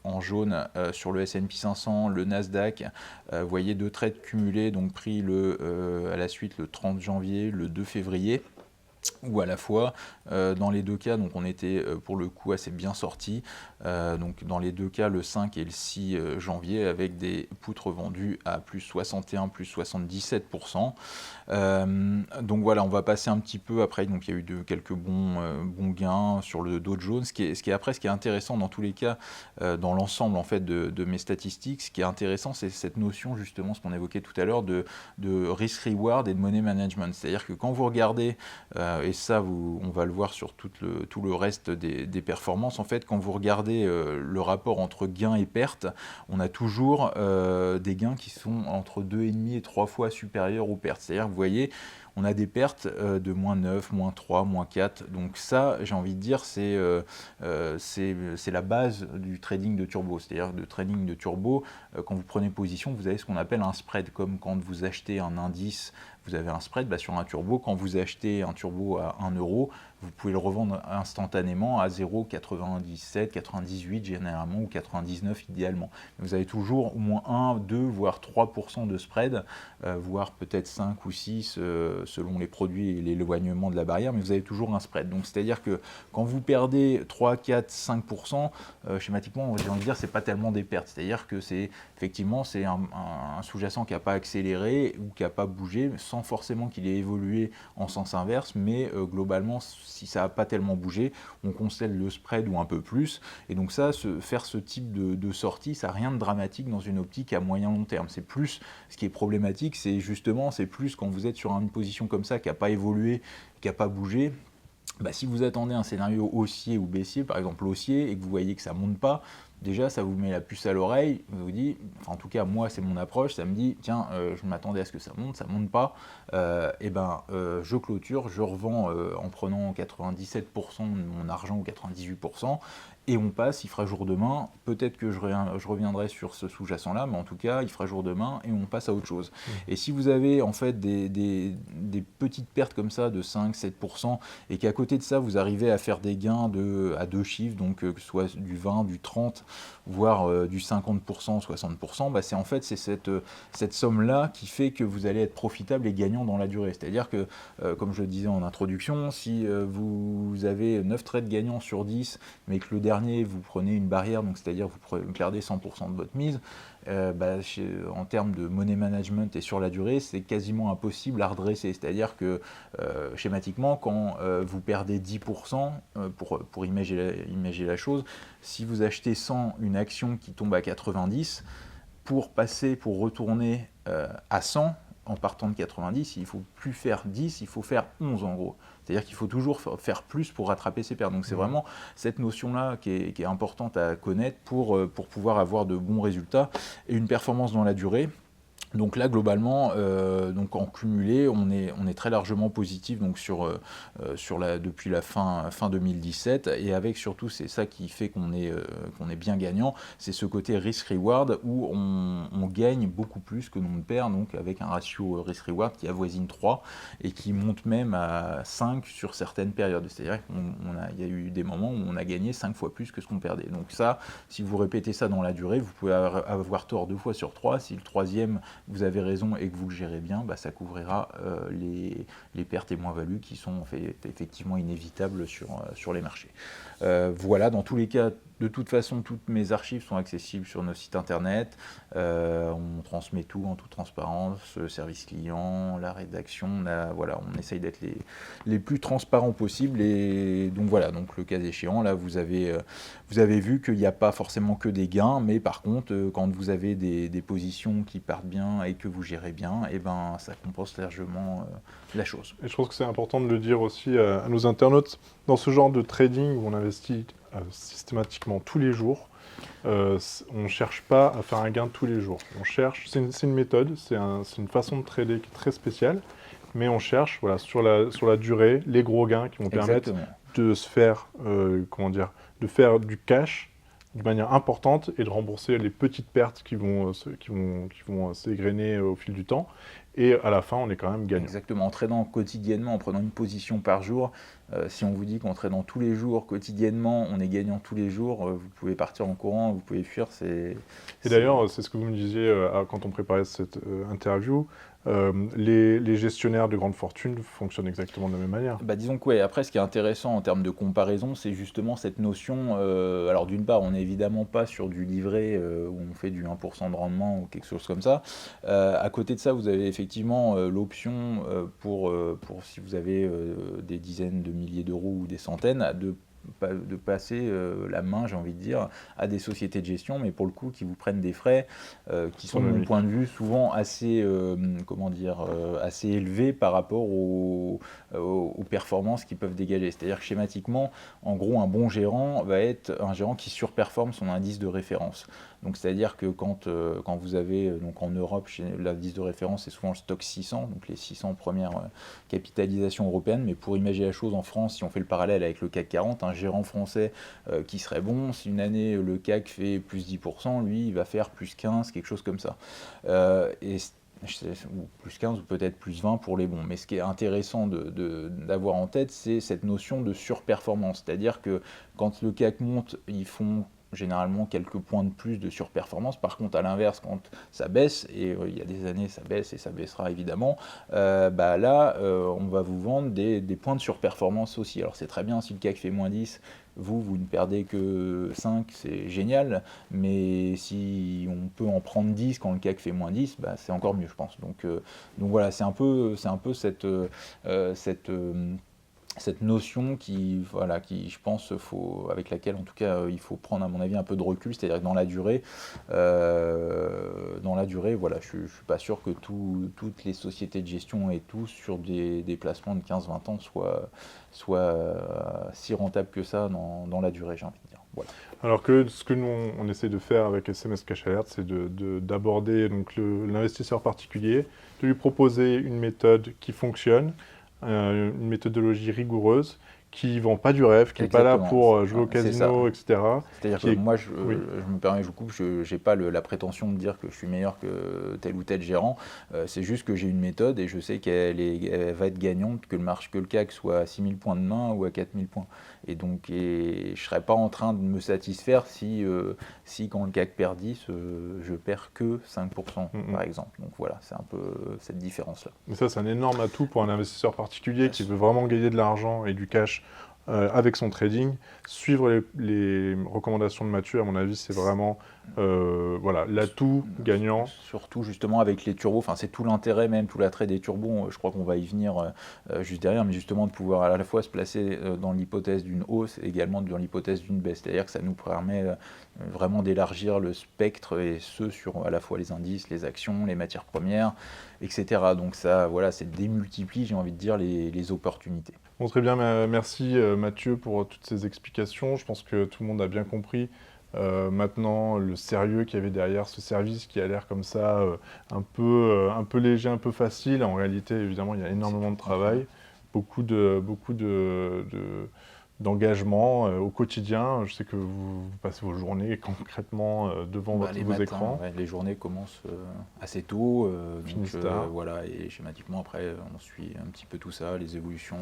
en jaune sur le S&P 500, le Nasdaq, vous voyez 2 trades cumulés, donc pris à la suite le 30 janvier, le 2 février. Ou à la fois, dans les deux cas, donc on était pour le coup assez bien sortis, donc dans les deux cas le 5 et le 6 janvier avec des poutres vendues à plus 61, plus 77%. Donc voilà, on va passer un petit peu après, donc il y a eu quelques bons gains sur le Dow Jones, ce qui est intéressant dans tous les cas, dans l'ensemble en fait de mes statistiques, ce qui est intéressant c'est cette notion justement, ce qu'on évoquait tout à l'heure, de risk-reward et de money management, c'est-à-dire que quand vous regardez et ça, on va le voir sur tout le reste des performances. En fait, quand vous regardez le rapport entre gains et pertes, on a toujours des gains qui sont entre 2,5 et 3 fois supérieurs aux pertes. C'est-à-dire, vous voyez, on a des pertes de moins 9, moins 3, moins 4. Donc ça, j'ai envie de dire, c'est la base du trading de turbo. C'est-à-dire, de trading de turbo, quand vous prenez position, vous avez ce qu'on appelle un spread, comme quand vous achetez un indice, vous avez un spread sur un turbo. Quand vous achetez un turbo à 1 euro, vous pouvez le revendre instantanément à 0,97, 98 généralement, ou 99 idéalement. Vous avez toujours au moins 1, 2, voire 3% de spread, voire peut-être 5 ou 6 selon les produits et l'éloignement de la barrière, mais vous avez toujours un spread. Donc c'est-à-dire que quand vous perdez 3, 4, 5%, schématiquement, j'ai envie de dire, c'est pas tellement des pertes. C'est-à-dire que c'est effectivement un sous-jacent qui n'a pas accéléré ou qui n'a pas bougé, sans forcément qu'il ait évolué en sens inverse, mais globalement, si ça n'a pas tellement bougé, on concède le spread ou un peu plus. Et donc ça, faire ce type de sortie, ça n'a rien de dramatique dans une optique à moyen long terme. C'est plus, ce qui est problématique, c'est plus quand vous êtes sur une position comme ça qui n'a pas évolué, qui n'a pas bougé. Si vous attendez un scénario haussier ou baissier, par exemple haussier, et que vous voyez que ça ne monte pas, déjà ça vous met la puce à l'oreille, vous dit, en tout cas moi c'est mon approche, ça me dit tiens je m'attendais à ce que ça monte pas, je clôture, je revends en prenant 97% de mon argent ou 98%, et on passe, il fera jour demain, peut-être que je reviendrai sur ce sous-jacent là, mais en tout cas il fera jour demain et on passe à autre chose. Et si vous avez en fait des petites pertes comme ça de 5-7%, et qu'à côté de ça vous arrivez à faire des gains à 2 chiffres, donc que ce soit du 20, du 30, voire du 50%, 60%, c'est en fait cette somme-là qui fait que vous allez être profitable et gagnant dans la durée. C'est-à-dire que, comme je le disais en introduction, si vous avez 9 trades gagnants sur 10, mais que le dernier, vous prenez une barrière, donc c'est-à-dire vous perdez 100% de votre mise, en termes de money management et sur la durée, c'est quasiment impossible à redresser. C'est-à-dire que schématiquement, quand vous perdez 10%, pour imaginer la chose, si vous achetez 100 une action qui tombe à 90, pour retourner à 100, en partant de 90, il ne faut plus faire 10, il faut faire 11 en gros. C'est-à-dire qu'il faut toujours faire plus pour rattraper ses pertes. Donc c'est vraiment cette notion-là qui est importante à connaître pour pouvoir avoir de bons résultats et une performance dans la durée. Donc là, globalement, donc en cumulé, on est très largement positif donc depuis la fin 2017, et avec surtout, c'est ça qui fait qu'on est bien gagnant, c'est ce côté risk-reward où on gagne beaucoup plus que l'on ne perd, donc avec un ratio risk-reward qui avoisine 3 et qui monte même à 5 sur certaines périodes. C'est-à-dire qu'il y a eu des moments où on a gagné 5 fois plus que ce qu'on perdait. Donc ça, si vous répétez ça dans la durée, vous pouvez avoir tort 2 fois sur 3. Si le troisième, vous avez raison et que vous le gérez bien, ça couvrira les pertes et moins-values qui sont effectivement inévitables sur les marchés. Voilà, dans tous les cas, de toute façon, toutes mes archives sont accessibles sur nos sites internet. On transmet tout en toute transparence, le service client, la rédaction. On essaye d'être les plus transparents possibles. Et donc voilà, donc le cas échéant, là, vous avez vu qu'il n'y a pas forcément que des gains, mais par contre, quand vous avez des positions qui partent bien et que vous gérez bien, ça compense largement la chose. Et je pense que c'est important de le dire aussi à nos internautes. Dans ce genre de trading où on investit systématiquement tous les jours, on ne cherche pas à faire un gain tous les jours. C'est une méthode, c'est une façon de trader qui est très spéciale. mais on cherche voilà, sur la durée les gros gains qui vont permettre Exactement. de se faire, de faire du cash de manière importante et de rembourser les petites pertes qui vont s'égrener au fil du temps. Et à la fin, on est quand même gagnant. Exactement. En tradant quotidiennement, en prenant une position par jour, si on vous dit qu'en tradant tous les jours, quotidiennement, on est gagnant tous les jours, vous pouvez partir en courant, vous pouvez fuir. Et d'ailleurs, c'est ce que vous me disiez quand on préparait cette interview, les gestionnaires de grandes fortunes fonctionnent exactement de la même manière. Bah, disons que ouais, après ce qui est intéressant en termes de comparaison, c'est justement cette notion, alors d'une part on n'est évidemment pas sur du livret où on fait du 1% de rendement ou quelque chose comme ça. À côté de ça, vous avez effectivement l'option pour si vous avez des dizaines de milliers d'euros ou des centaines, de passer la main, j'ai envie de dire, à des sociétés de gestion, mais pour le coup qui vous prennent des frais qui sont de mon point de vue souvent assez, assez élevés par rapport aux performances qu'ils peuvent dégager. C'est-à-dire que schématiquement, en gros, un bon gérant va être un gérant qui surperforme son indice de référence. Donc c'est-à-dire que quand vous avez, donc en Europe, l'indice de référence c'est souvent le stock 600, donc les 600 premières capitalisations européennes, mais pour imaginer la chose en France, si on fait le parallèle avec le CAC 40, un gérant français qui serait bon, si une année le CAC fait plus 10%, lui il va faire plus 15, quelque chose comme ça. Ou plus 15 ou peut-être plus 20 pour les bons. Mais ce qui est intéressant d'avoir en tête, c'est cette notion de surperformance. C'est-à-dire que quand le CAC monte, ils font généralement quelques points de plus de surperformance. Par contre, à l'inverse, quand ça baisse, et il y a des années ça baisse et ça baissera évidemment, là, on va vous vendre des points de surperformance aussi. Alors c'est très bien si le CAC fait moins 10, vous ne perdez que 5, c'est génial, mais si on peut en prendre 10 quand le CAC fait moins 10, c'est encore mieux, je pense. Donc voilà, c'est un peu cette notion qui, je pense, avec laquelle, en tout cas, il faut prendre, à mon avis, un peu de recul, c'est-à-dire que dans la durée, voilà, je ne suis pas sûr que toutes les sociétés de gestion et tout, sur des placements de 15-20 ans, soient si rentables que ça dans la durée, j'ai envie de dire. Voilà. Alors que ce que nous, on essaie de faire avec SMS Cash Alert, c'est d'aborder l'investisseur particulier, de lui proposer une méthode qui fonctionne, une méthodologie rigoureuse, qui ne vend pas du rêve, qui n'est pas là pour jouer au casino, etc. C'est-à-dire que moi, je me permets, je vous coupe, je n'ai pas la prétention de dire que je suis meilleur que tel ou tel gérant. C'est juste que j'ai une méthode et je sais qu'elle va être gagnante, que le CAC soit à 6000 points demain ou à 4000 points. Et donc, je ne serais pas en train de me satisfaire si quand le CAC perd 10, je perds que 5%, par exemple. Donc voilà, c'est un peu cette différence-là. Mais ça, c'est un énorme atout pour un investisseur particulier qui veut vraiment gagner de l'argent et du cash avec son trading. Suivre les recommandations de Mathieu, à mon avis, c'est vraiment l'atout gagnant. Surtout justement avec les turbos, c'est tout l'intérêt même, tout l'attrait des turbos, je crois qu'on va y venir juste derrière, mais justement de pouvoir à la fois se placer dans l'hypothèse d'une hausse et également dans l'hypothèse d'une baisse. C'est-à-dire que ça nous permet vraiment d'élargir le spectre et ce sur à la fois les indices, les actions, les matières premières, etc. Donc ça, voilà, c'est démultiplie, j'ai envie de dire, les opportunités. Bon, très bien, merci Mathieu pour toutes ces explications. Je pense que tout le monde a bien compris maintenant le sérieux qu'il y avait derrière ce service qui a l'air comme ça un peu léger, un peu facile. En réalité, évidemment, il y a énormément de travail, beaucoup d'engagement au quotidien. Je sais que vous passez vos journées concrètement devant vos écrans. Les journées commencent assez tôt, finissent tard. Voilà, et schématiquement après on suit un petit peu tout ça, les évolutions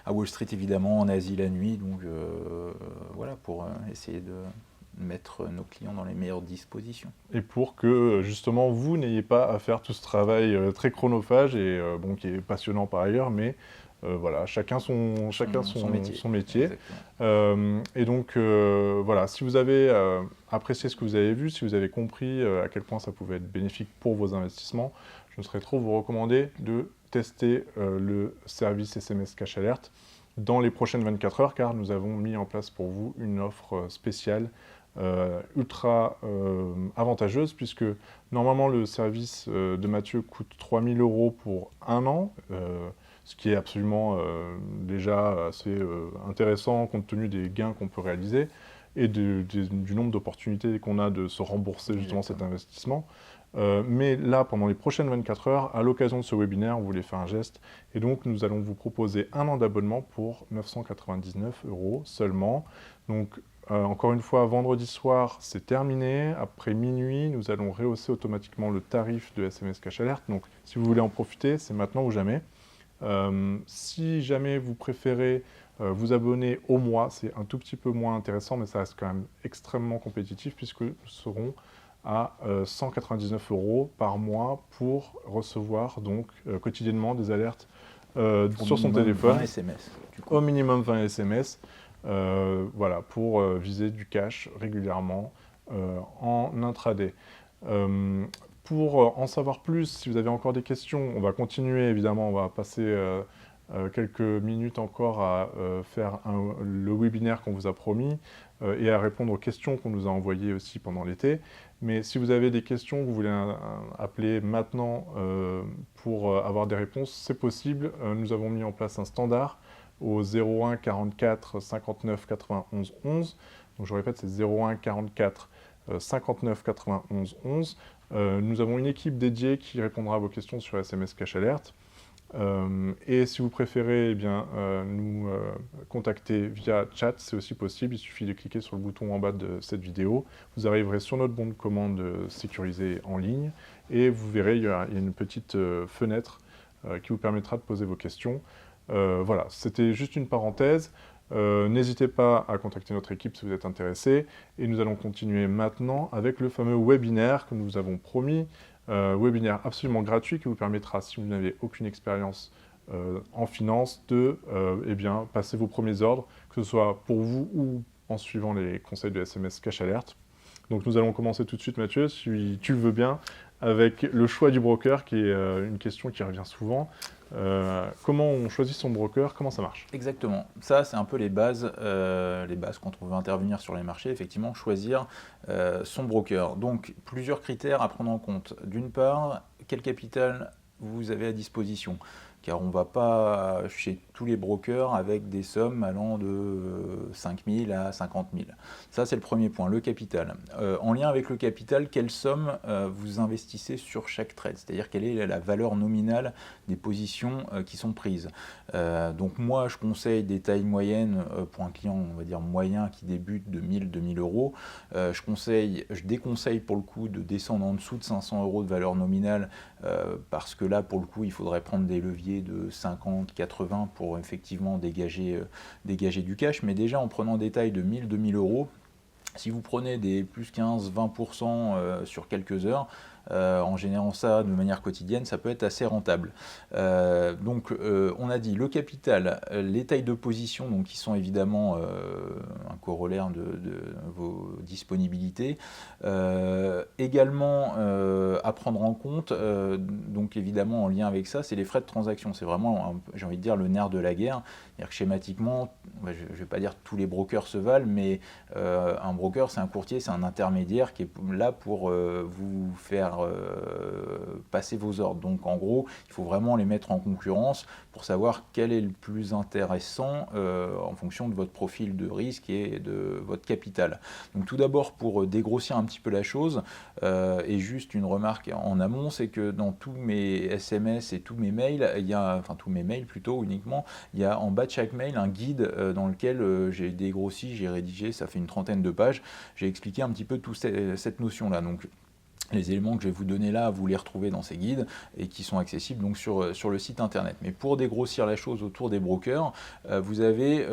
à Wall Street évidemment, en Asie la nuit, donc voilà, pour essayer de mettre nos clients dans les meilleures dispositions. Et pour que justement vous n'ayez pas à faire tout ce travail très chronophage et qui est passionnant par ailleurs, mais voilà, chacun son métier. Et donc voilà, si vous avez apprécié ce que vous avez vu, si vous avez compris à quel point ça pouvait être bénéfique pour vos investissements, je ne saurais trop vous recommander de tester le service SMS Cash Alert dans les prochaines 24 heures, car nous avons mis en place pour vous une offre spéciale ultra avantageuse, puisque normalement le service de Mathieu coûte 3 000 € pour un an, ce qui est absolument déjà assez intéressant compte tenu des gains qu'on peut réaliser et du nombre d'opportunités qu'on a de se rembourser justement cet investissement. Mais là, pendant les prochaines 24 heures, à l'occasion de ce webinaire, vous voulez faire un geste. Et donc, nous allons vous proposer 1 an d'abonnement pour 999 € seulement. Donc, encore une fois, vendredi soir, c'est terminé. Après minuit, nous allons rehausser automatiquement le tarif de SMS Cash Alert. Donc, si vous voulez en profiter, c'est maintenant ou jamais. Si jamais vous préférez vous abonner au mois, c'est un tout petit peu moins intéressant, mais ça reste quand même extrêmement compétitif puisque nous serons à 199 € par mois pour recevoir donc quotidiennement des alertes sur son téléphone. 20 SMS, au minimum 20 SMS, voilà, pour viser du cash régulièrement en intraday. Pour en savoir plus, si vous avez encore des questions, on va continuer évidemment, on va passer quelques minutes encore à faire le webinaire qu'on vous a promis et à répondre aux questions qu'on nous a envoyées aussi pendant l'été. Mais si vous avez des questions, vous voulez appeler maintenant pour avoir des réponses, c'est possible. Nous avons mis en place un standard au 01 44 59 91 11. Donc je répète, c'est 01 44 59 91 11. Nous avons une équipe dédiée qui répondra à vos questions sur SMS Cash Alert. Et si vous préférez nous contacter via chat, c'est aussi possible. Il suffit de cliquer sur le bouton en bas de cette vidéo. Vous arriverez sur notre bon de commande sécurisé en ligne et vous verrez, il y a une petite fenêtre qui vous permettra de poser vos questions. Voilà, c'était juste une parenthèse. N'hésitez pas à contacter notre équipe si vous êtes intéressé. Et nous allons continuer maintenant avec le fameux webinaire que nous vous avons promis. Webinaire absolument gratuit qui vous permettra, si vous n'avez aucune expérience en finance, de passer vos premiers ordres, que ce soit pour vous ou en suivant les conseils de SMS Cash Alert. Donc nous allons commencer tout de suite, Mathieu, si tu le veux bien, avec le choix du broker, qui est une question qui revient souvent. Comment on choisit son broker, comment ça marche? Exactement, ça c'est un peu les bases quand on veut intervenir sur les marchés, effectivement choisir son broker. Donc plusieurs critères à prendre en compte. D'une part, quel capital vous avez à disposition, car on ne va pas chez tous les brokers avec des sommes allant de 5 000 à 50 000. Ça, c'est le premier point, le capital. En lien avec le capital, quelle somme vous investissez sur chaque trade, c'est-à-dire quelle est la valeur nominale des positions qui sont prises. Donc moi, je conseille des tailles moyennes pour un client, on va dire moyen, qui débute de 1000-2000 €. Je déconseille pour le coup de descendre en dessous de 500 € de valeur nominale parce que là, pour le coup, il faudrait prendre des leviers de 50, 80 pour effectivement dégager du cash. Mais déjà, en prenant des tailles de 1000-2000 €, si vous prenez des plus 15-20% sur quelques heures, en générant ça de manière quotidienne, ça peut être assez rentable. Donc on a dit le capital, les tailles de position, donc qui sont évidemment un corollaire de vos disponibilités. Également à prendre en compte, donc évidemment en lien avec ça, c'est les frais de transaction. C'est vraiment, j'ai envie de dire, le nerf de la guerre. C'est-à-dire que schématiquement, je ne vais pas dire que tous les brokers se valent, mais un broker, c'est un courtier, c'est un intermédiaire qui est là pour vous faire passer vos ordres. Donc en gros, il faut vraiment les mettre en concurrence pour savoir quel est le plus intéressant en fonction de votre profil de risque et de votre capital. Donc tout d'abord, pour dégrossir un petit peu la chose, et juste une remarque en amont, c'est que dans tous mes SMS et tous mes mails, tous mes mails plutôt uniquement, il y a en bas de chaque mail un guide dans lequel j'ai dégrossi, j'ai rédigé, ça fait une 30aine de pages, j'ai expliqué un petit peu toute cette notion-là. Donc les éléments que je vais vous donner là, vous les retrouvez dans ces guides et qui sont accessibles donc sur le site internet. Mais pour dégrossir la chose autour des brokers, vous avez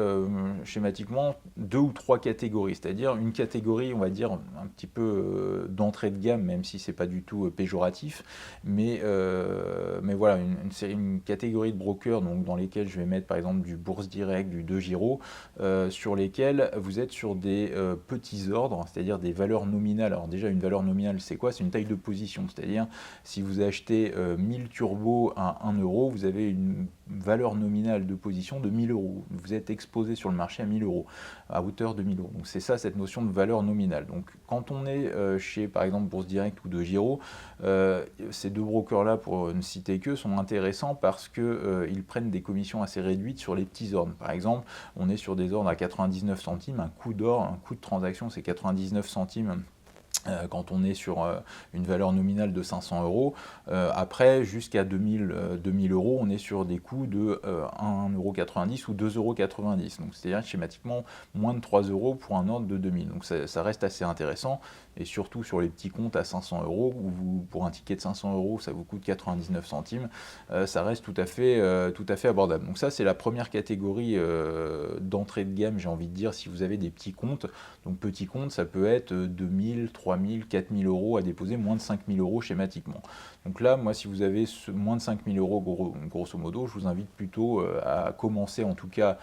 schématiquement 2 ou 3 catégories, c'est-à-dire une catégorie, on va dire, un petit peu d'entrée de gamme, même si c'est pas du tout péjoratif, mais voilà, une catégorie de brokers donc, dans lesquels je vais mettre par exemple du Bourse Direct, du DEGIRO, sur lesquels vous êtes sur des petits ordres, c'est-à-dire des valeurs nominales. Alors déjà, une valeur nominale, c'est quoi? C'est une taille de position, c'est-à-dire si vous achetez 1000 turbos à 1 €, vous avez une valeur nominale de position de 1000 €. Vous êtes exposé sur le marché à 1000 €, à hauteur de 1000 €. Donc c'est ça cette notion de valeur nominale. Donc quand on est chez par exemple Bourse Direct ou DEGIRO, ces deux brokers-là, pour ne citer que, sont intéressants parce qu'ils prennent des commissions assez réduites sur les petits ordres. Par exemple, on est sur des ordres à 99 centimes, un coût de transaction c'est 99 centimes quand on est sur une valeur nominale de 500 euros. Après, jusqu'à 2000 euros, on est sur des coûts de 1,90 € ou 2,90 €. Donc, c'est-à-dire schématiquement moins de 3 euros pour un ordre de 2000. Donc, ça reste assez intéressant. Et surtout sur les petits comptes à 500 euros, où pour un ticket de 500 euros, ça vous coûte 99 centimes, ça reste tout à fait abordable. Donc ça, c'est la première catégorie d'entrée de gamme, j'ai envie de dire, si vous avez des petits comptes. Donc petits comptes, ça peut être 2000, 3000, 4000 euros à déposer, moins de 5000 euros schématiquement. Donc là, moi, si vous avez moins de 5000 euros, grosso modo, je vous invite plutôt à commencer en tout cas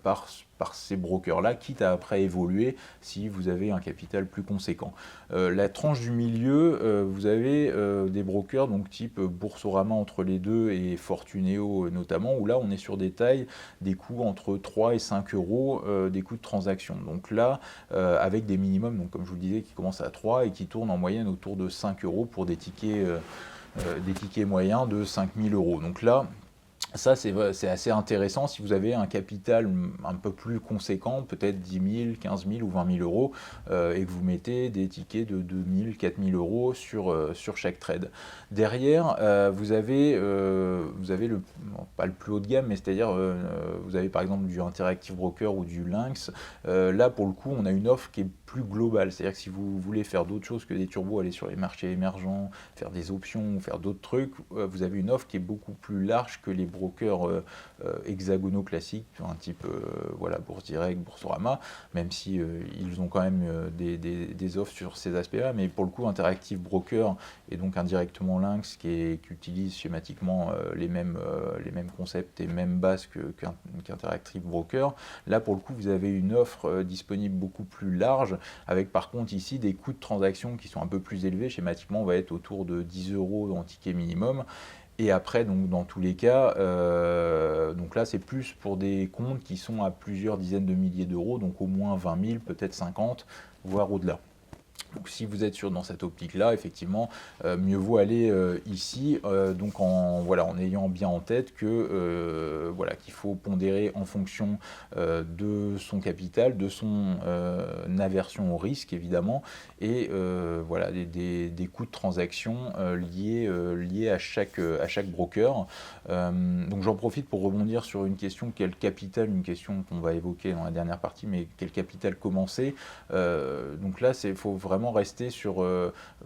par ces brokers-là, quitte à après évoluer si vous avez un capital plus conséquent. La tranche du milieu, vous avez des brokers donc type Boursorama entre les deux et Fortuneo notamment, où là on est sur des tailles, des coûts entre 3 et 5 euros, des coûts de transaction. Donc là, avec des minimums, donc comme je vous le disais, qui commencent à 3 et qui tournent en moyenne autour de 5 euros pour des tickets moyens de 5000 euros. Donc là, ça, c'est assez intéressant si vous avez un capital un peu plus conséquent, peut-être 10 000, 15 000 ou 20 000 euros, et que vous mettez des tickets de 2 000, 4 000 euros sur chaque trade. Derrière, vous avez pas le plus haut de gamme, mais c'est-à-dire, vous avez par exemple du Interactive Broker ou du Lynx. Là, pour le coup, on a une offre qui est plus globale. C'est-à-dire que si vous voulez faire d'autres choses que des turbos, aller sur les marchés émergents, faire des options, faire d'autres trucs, vous avez une offre qui est beaucoup plus large que les brokers hexagonaux classiques, un type voilà, Bourse Direct, Boursorama, même si ils ont quand même des offres sur ces aspects-là, mais pour le coup, Interactive Broker et donc indirectement Lynx qui utilise schématiquement les mêmes concepts et mêmes bases qu'Interactive Broker. Là, pour le coup, vous avez une offre disponible beaucoup plus large, avec par contre ici des coûts de transaction qui sont un peu plus élevés. Schématiquement, on va être autour de 10 euros en ticket minimum. Et après, donc, dans tous les cas, donc là, c'est plus pour des comptes qui sont à plusieurs dizaines de milliers d'euros, donc au moins 20 000, peut-être 50, voire au-delà. Donc si vous êtes dans cette optique-là, effectivement, mieux vaut aller ici, donc en ayant bien en tête que qu'il faut pondérer en fonction de son capital, de son aversion au risque évidemment, et des coûts de transaction liés à chaque broker. Donc j'en profite pour rebondir sur une question, quel capital, une question qu'on va évoquer dans la dernière partie, mais quel capital commencer. Donc là, il faut vraiment rester sur,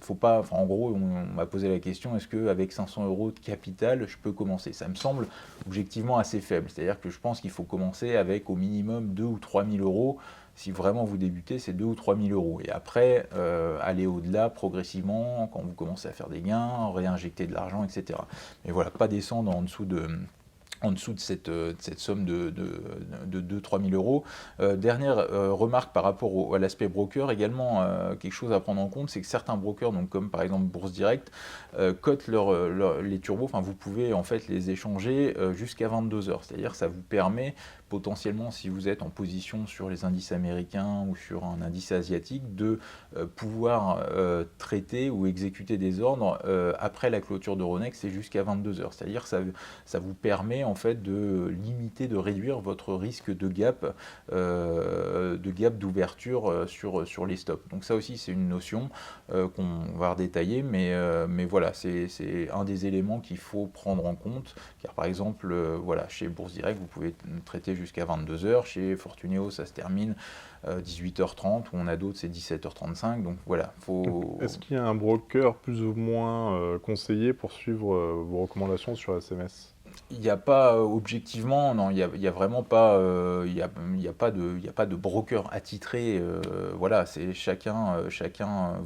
faut pas, en gros, on m'a posé la question, est-ce qu'avec 500 euros de capital, je peux commencer? Ça me semble objectivement assez faible, c'est-à-dire que je pense qu'il faut commencer avec au minimum 2 ou 3 000 euros. Si vraiment vous débutez, c'est 2 ou 3 000 euros. Et après, aller au-delà progressivement, quand vous commencez à faire des gains, réinjecter de l'argent, etc. Mais voilà, pas descendre en dessous de cette somme de 2-3 000 euros. Dernière remarque par rapport à l'aspect broker, également quelque chose à prendre en compte, c'est que certains brokers, donc comme par exemple Bourse Direct, cotent les turbos, enfin vous pouvez en fait les échanger jusqu'à 22 heures, c'est-à-dire que ça vous permet potentiellement, si vous êtes en position sur les indices américains ou sur un indice asiatique, de pouvoir traiter ou exécuter des ordres après la clôture d'Euronext, c'est jusqu'à 22 heures. C'est-à-dire que ça vous permet en fait de limiter, de réduire votre risque de gap d'ouverture sur les stops. Donc ça aussi, c'est une notion qu'on va redétailler, mais voilà, c'est un des éléments qu'il faut prendre en compte, car par exemple, chez Bourse Direct, vous pouvez traiter jusqu'à 22 heures, chez Fortuneo, ça se termine 18h30, où on a d'autres, c'est 17h35, donc voilà. Est-ce qu'il y a un broker plus ou moins conseillé pour suivre vos recommandations sur SMS? Il n'y a pas, objectivement, non, il y a vraiment pas, il y a pas de broker attitré, voilà, c'est chacun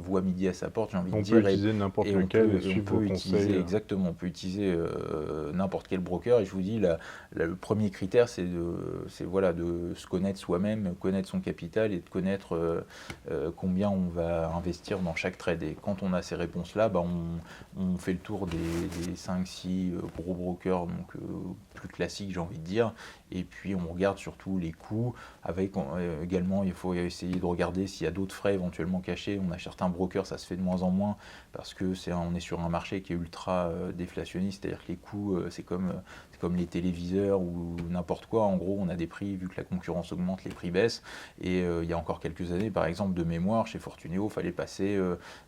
voit midi à sa porte, j'ai envie de dire. On peut utiliser n'importe lequel et suivre vos conseils. Exactement, on peut utiliser n'importe quel broker, et je vous dis, le premier critère, c'est de se connaître soi-même, connaître son capital et de connaître combien on va investir dans chaque trade. Et quand on a ces réponses-là, on fait le tour des 5-6 gros brokers donc plus classique, j'ai envie de dire. Et puis on regarde surtout les coûts, avec également il faut essayer de regarder s'il y a d'autres frais éventuellement cachés. On a certains brokers, ça se fait de moins en moins, parce que on est sur un marché qui est ultra déflationniste, c'est-à-dire que les coûts, c'est comme les téléviseurs ou n'importe quoi. En gros, on a des prix, vu que la concurrence augmente, les prix baissent. Et il y a encore quelques années, par exemple, de mémoire, chez Fortuneo, il fallait passer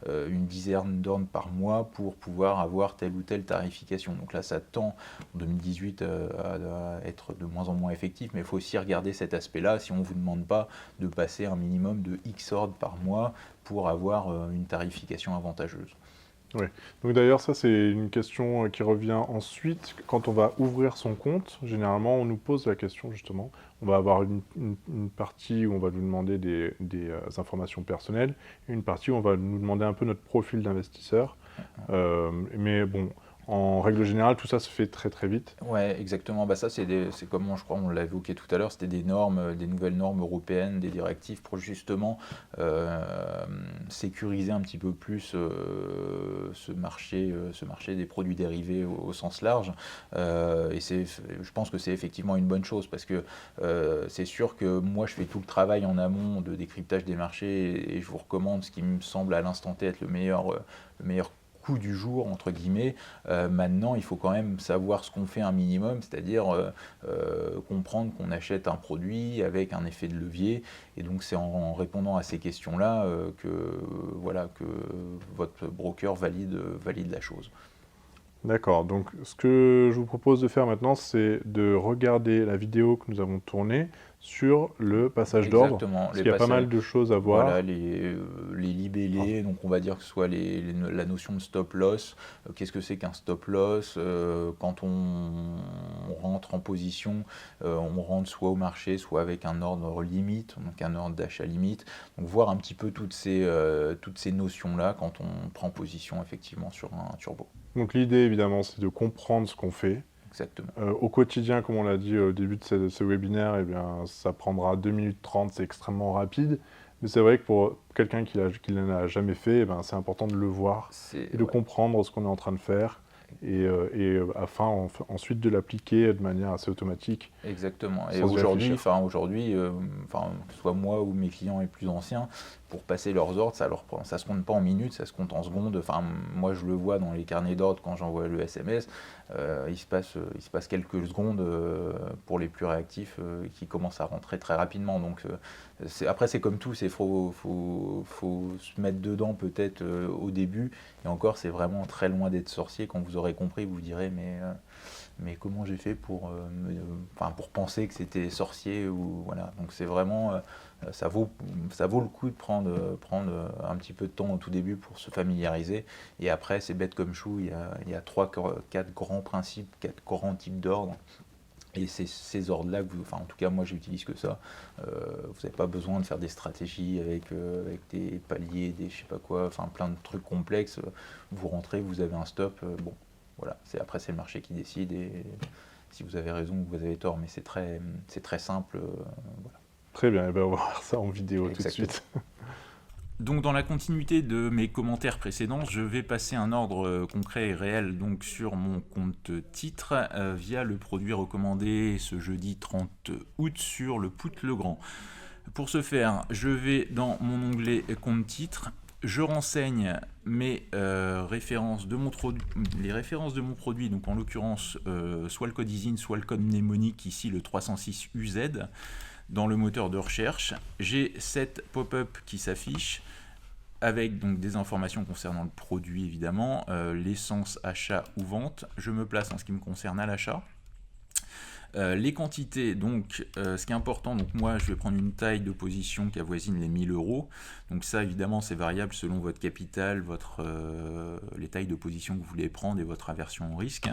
une dizaine d'ordres par mois pour pouvoir avoir telle ou telle tarification. Donc là, ça tend en 2018 à être de moins en moins effectif, mais il faut aussi regarder cet aspect-là si on ne vous demande pas de passer un minimum de X ordres par mois pour avoir une tarification avantageuse. Oui. Donc d'ailleurs, ça c'est une question qui revient ensuite. Quand on va ouvrir son compte, généralement on nous pose la question justement. On va avoir une partie où on va nous demander des informations personnelles, et une partie où on va nous demander un peu notre profil d'investisseur. Mais bon, en règle générale, tout ça se fait très très vite. Ouais, exactement. Bah ça, c'est comme je crois on l'a évoqué tout à l'heure, c'était des normes, des nouvelles normes européennes, des directives pour justement sécuriser un petit peu plus ce marché des produits dérivés au sens large. Et je pense que c'est effectivement une bonne chose, parce que c'est sûr que moi, je fais tout le travail en amont de décryptage des marchés, et je vous recommande ce qui me semble à l'instant T être le meilleur coup du jour, entre guillemets. Maintenant, il faut quand même savoir ce qu'on fait un minimum, c'est-à-dire comprendre qu'on achète un produit avec un effet de levier. Et donc, c'est en répondant à ces questions-là que votre broker valide la chose. D'accord, donc ce que je vous propose de faire maintenant, c'est de regarder la vidéo que nous avons tournée sur le passage d'ordre, parce qu'il y a pas mal de choses à voir. Voilà, les libellés, donc on va dire que ce soit la notion de stop loss. Qu'est-ce que c'est qu'un stop loss? Quand on rentre en position, on rentre soit au marché, soit avec un ordre limite, donc un ordre d'achat limite. Donc voir un petit peu toutes ces notions-là quand on prend position effectivement sur un turbo. Donc l'idée, évidemment, c'est de comprendre ce qu'on fait. Exactement. Au quotidien, comme on l'a dit au début de ce webinaire, eh bien, ça prendra 2 minutes 30, c'est extrêmement rapide. Mais c'est vrai que pour quelqu'un qui ne l'a jamais fait, eh ben, c'est important de le voir et de comprendre ce qu'on est en train de faire, et afin ensuite de l'appliquer de manière assez automatique. Exactement. Et aujourd'hui, que ce soit moi ou mes clients les plus anciens, pour passer leurs ordres, ça se compte pas en minutes, ça se compte en secondes. Enfin, moi, je le vois dans les carnets d'ordre quand j'envoie le SMS. Il se passe quelques secondes pour les plus réactifs qui commencent à rentrer très rapidement. Donc, après, c'est comme tout, faut se mettre dedans peut-être au début. Et encore, c'est vraiment très loin d'être sorcier. Quand vous aurez compris, vous vous direz, mais comment j'ai fait pour penser que c'était sorcier, ou voilà. Donc c'est vraiment ça vaut le coup de prendre un petit peu de temps au tout début pour se familiariser, et après c'est bête comme chou, il y a 3-4 grands principes, 4 grands types d'ordres, et c'est ces ordres-là que en tout cas moi j'utilise que ça. Vous n'avez pas besoin de faire des stratégies avec des paliers, des je sais pas quoi, enfin plein de trucs complexes. Vous rentrez, vous avez un stop, bon. Voilà, après c'est le marché qui décide, et si vous avez raison ou vous avez tort, mais c'est très simple. Voilà. Très bien, et ben on va voir ça en vidéo. Exactement. Tout de suite. Donc dans la continuité de mes commentaires précédents, je vais passer un ordre concret et réel donc sur mon compte titre via le produit recommandé ce jeudi 30 août sur le Put Legrand. Pour ce faire, je vais dans mon onglet compte titre. Je renseigne les références de mon produit, donc en l'occurrence soit le code ISIN, soit le code mnémonique, ici le 306 UZ, dans le moteur de recherche. J'ai cette pop-up qui s'affiche avec donc des informations concernant le produit évidemment, l'essence, achat ou vente. Je me place en ce qui me concerne à l'achat. Les quantités, donc ce qui est important, donc moi je vais prendre une taille de position qui avoisine les 1000 €. Donc ça évidemment c'est variable selon votre capital, les tailles de position que vous voulez prendre et votre aversion au risque.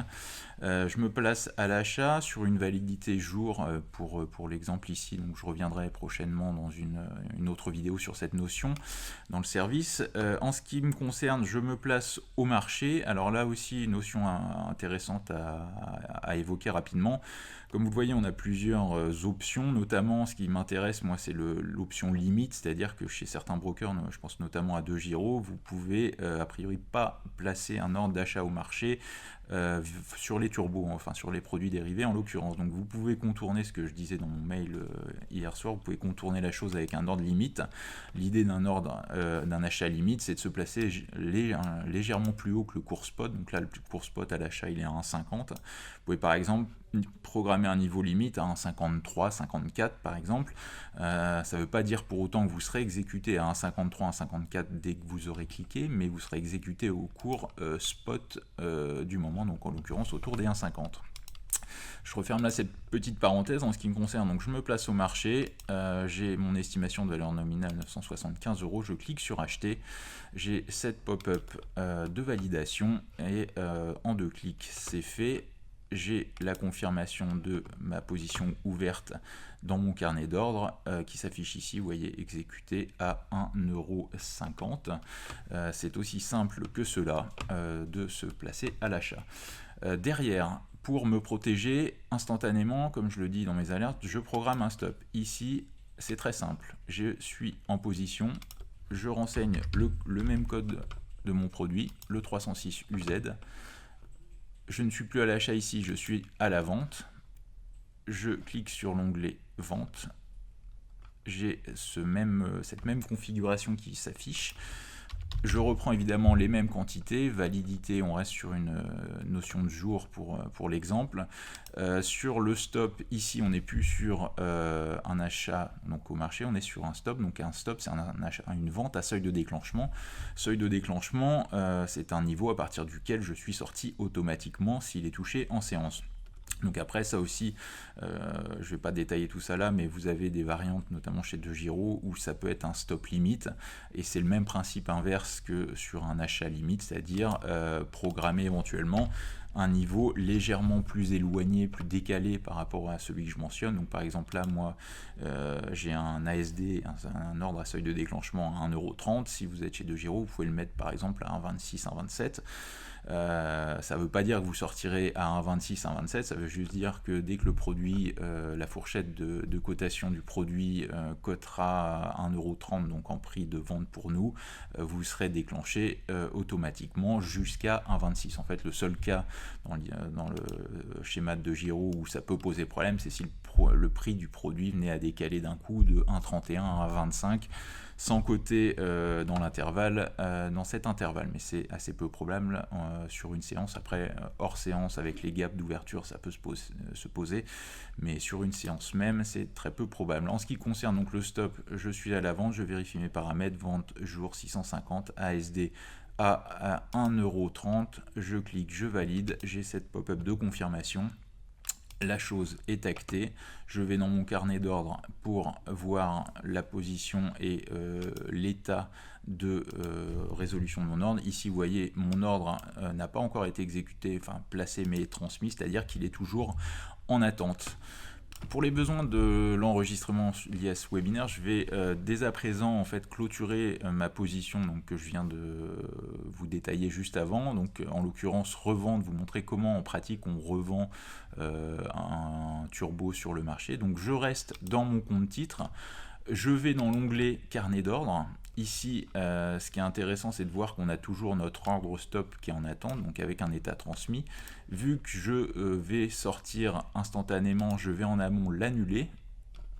Je me place à l'achat sur une validité jour pour l'exemple ici, donc je reviendrai prochainement dans une autre vidéo sur cette notion dans le service. En ce qui me concerne, je me place au marché. Alors là aussi, une notion intéressante à évoquer rapidement. Comme vous le voyez, on a plusieurs options, notamment ce qui m'intéresse, moi, c'est l'option limite, c'est-à-dire que chez certains brokers, je pense notamment à DeGiro, vous pouvez a priori pas placer un ordre d'achat au marché sur les turbos, enfin sur les produits dérivés en l'occurrence. Donc vous pouvez contourner ce que je disais dans mon mail hier soir, vous pouvez contourner la chose avec un ordre limite. L'idée d'un ordre d'un achat limite, c'est de se placer légèrement plus haut que le cours spot. Donc là, le cours spot à l'achat, il est à 1,50. Vous pouvez par exemple programmer un niveau limite à 1,53, 54 par exemple. Ça ne veut pas dire pour autant que vous serez exécuté à 1,53, 1,54 dès que vous aurez cliqué, mais vous serez exécuté au cours spot du moment, donc en l'occurrence autour des 1,50. Je referme là cette petite parenthèse en ce qui me concerne. Donc je me place au marché, j'ai mon estimation de valeur nominale 975 €, je clique sur acheter, j'ai cette pop-up de validation et en 2 clics c'est fait. J'ai la confirmation de ma position ouverte dans mon carnet d'ordre qui s'affiche ici, vous voyez, exécuté à 1,50 €. C'est aussi simple que cela de se placer à l'achat. Derrière, pour me protéger instantanément, comme je le dis dans mes alertes, je programme un stop. Ici, c'est très simple. Je suis en position, je renseigne le même code de mon produit, le 306 UZ. Je ne suis plus à l'achat ici, je suis à la vente. Je clique sur l'onglet vente. J'ai cette même configuration qui s'affiche. Je reprends évidemment les mêmes quantités, validité, on reste sur une notion de jour pour l'exemple. Sur le stop, ici on n'est plus sur un achat donc au marché, on est sur un stop. Donc un stop, c'est une vente à seuil de déclenchement. Seuil de déclenchement, c'est un niveau à partir duquel je suis sorti automatiquement s'il est touché en séance. Donc après ça aussi, je ne vais pas détailler tout ça là, mais vous avez des variantes notamment chez DeGiro où ça peut être un stop limite et c'est le même principe inverse que sur un achat limite, c'est-à-dire programmer éventuellement un niveau légèrement plus éloigné, plus décalé par rapport à celui que je mentionne. Donc par exemple là, moi, j'ai un ASD, un ordre à seuil de déclenchement à 1,30 €. Si vous êtes chez DeGiro, vous pouvez le mettre par exemple à 1,26, 1,27. Ça ne veut pas dire que vous sortirez à 1,26, 1,27, ça veut juste dire que dès que le produit, la fourchette de cotation du produit cotera à 1,30 €, donc en prix de vente pour nous, vous serez déclenché automatiquement jusqu'à 1,26. En fait, le seul cas dans le schéma de DeGiro où ça peut poser problème, c'est si le prix du produit venait à décaler d'un coup de 1,31 à 1,25, sans côté dans l'intervalle, dans cet intervalle, mais c'est assez peu probable sur une séance. Après, hors séance, avec les gaps d'ouverture, ça peut se poser, mais sur une séance même, c'est très peu probable. En ce qui concerne donc le stop, je suis à la vente, je vérifie mes paramètres, vente jour 650, ASD à 1,30 €, je clique, je valide, j'ai cette pop-up de confirmation. La chose est actée, je vais dans mon carnet d'ordre pour voir la position et l'état de résolution de mon ordre. Ici, vous voyez, mon ordre n'a pas encore été exécuté, enfin placé mais transmis, c'est-à-dire qu'il est toujours en attente. Pour les besoins de l'enregistrement lié à ce webinaire, je vais dès à présent en fait clôturer ma position donc, que je viens de vous détailler juste avant. Donc en l'occurrence revendre, vous montrer comment en pratique on revend un turbo sur le marché. Donc je reste dans mon compte titre, je vais dans l'onglet carnet d'ordre. Ici, ce qui est intéressant, c'est de voir qu'on a toujours notre ordre stop qui est en attente, donc avec un état transmis. Vu que je vais sortir instantanément, je vais en amont l'annuler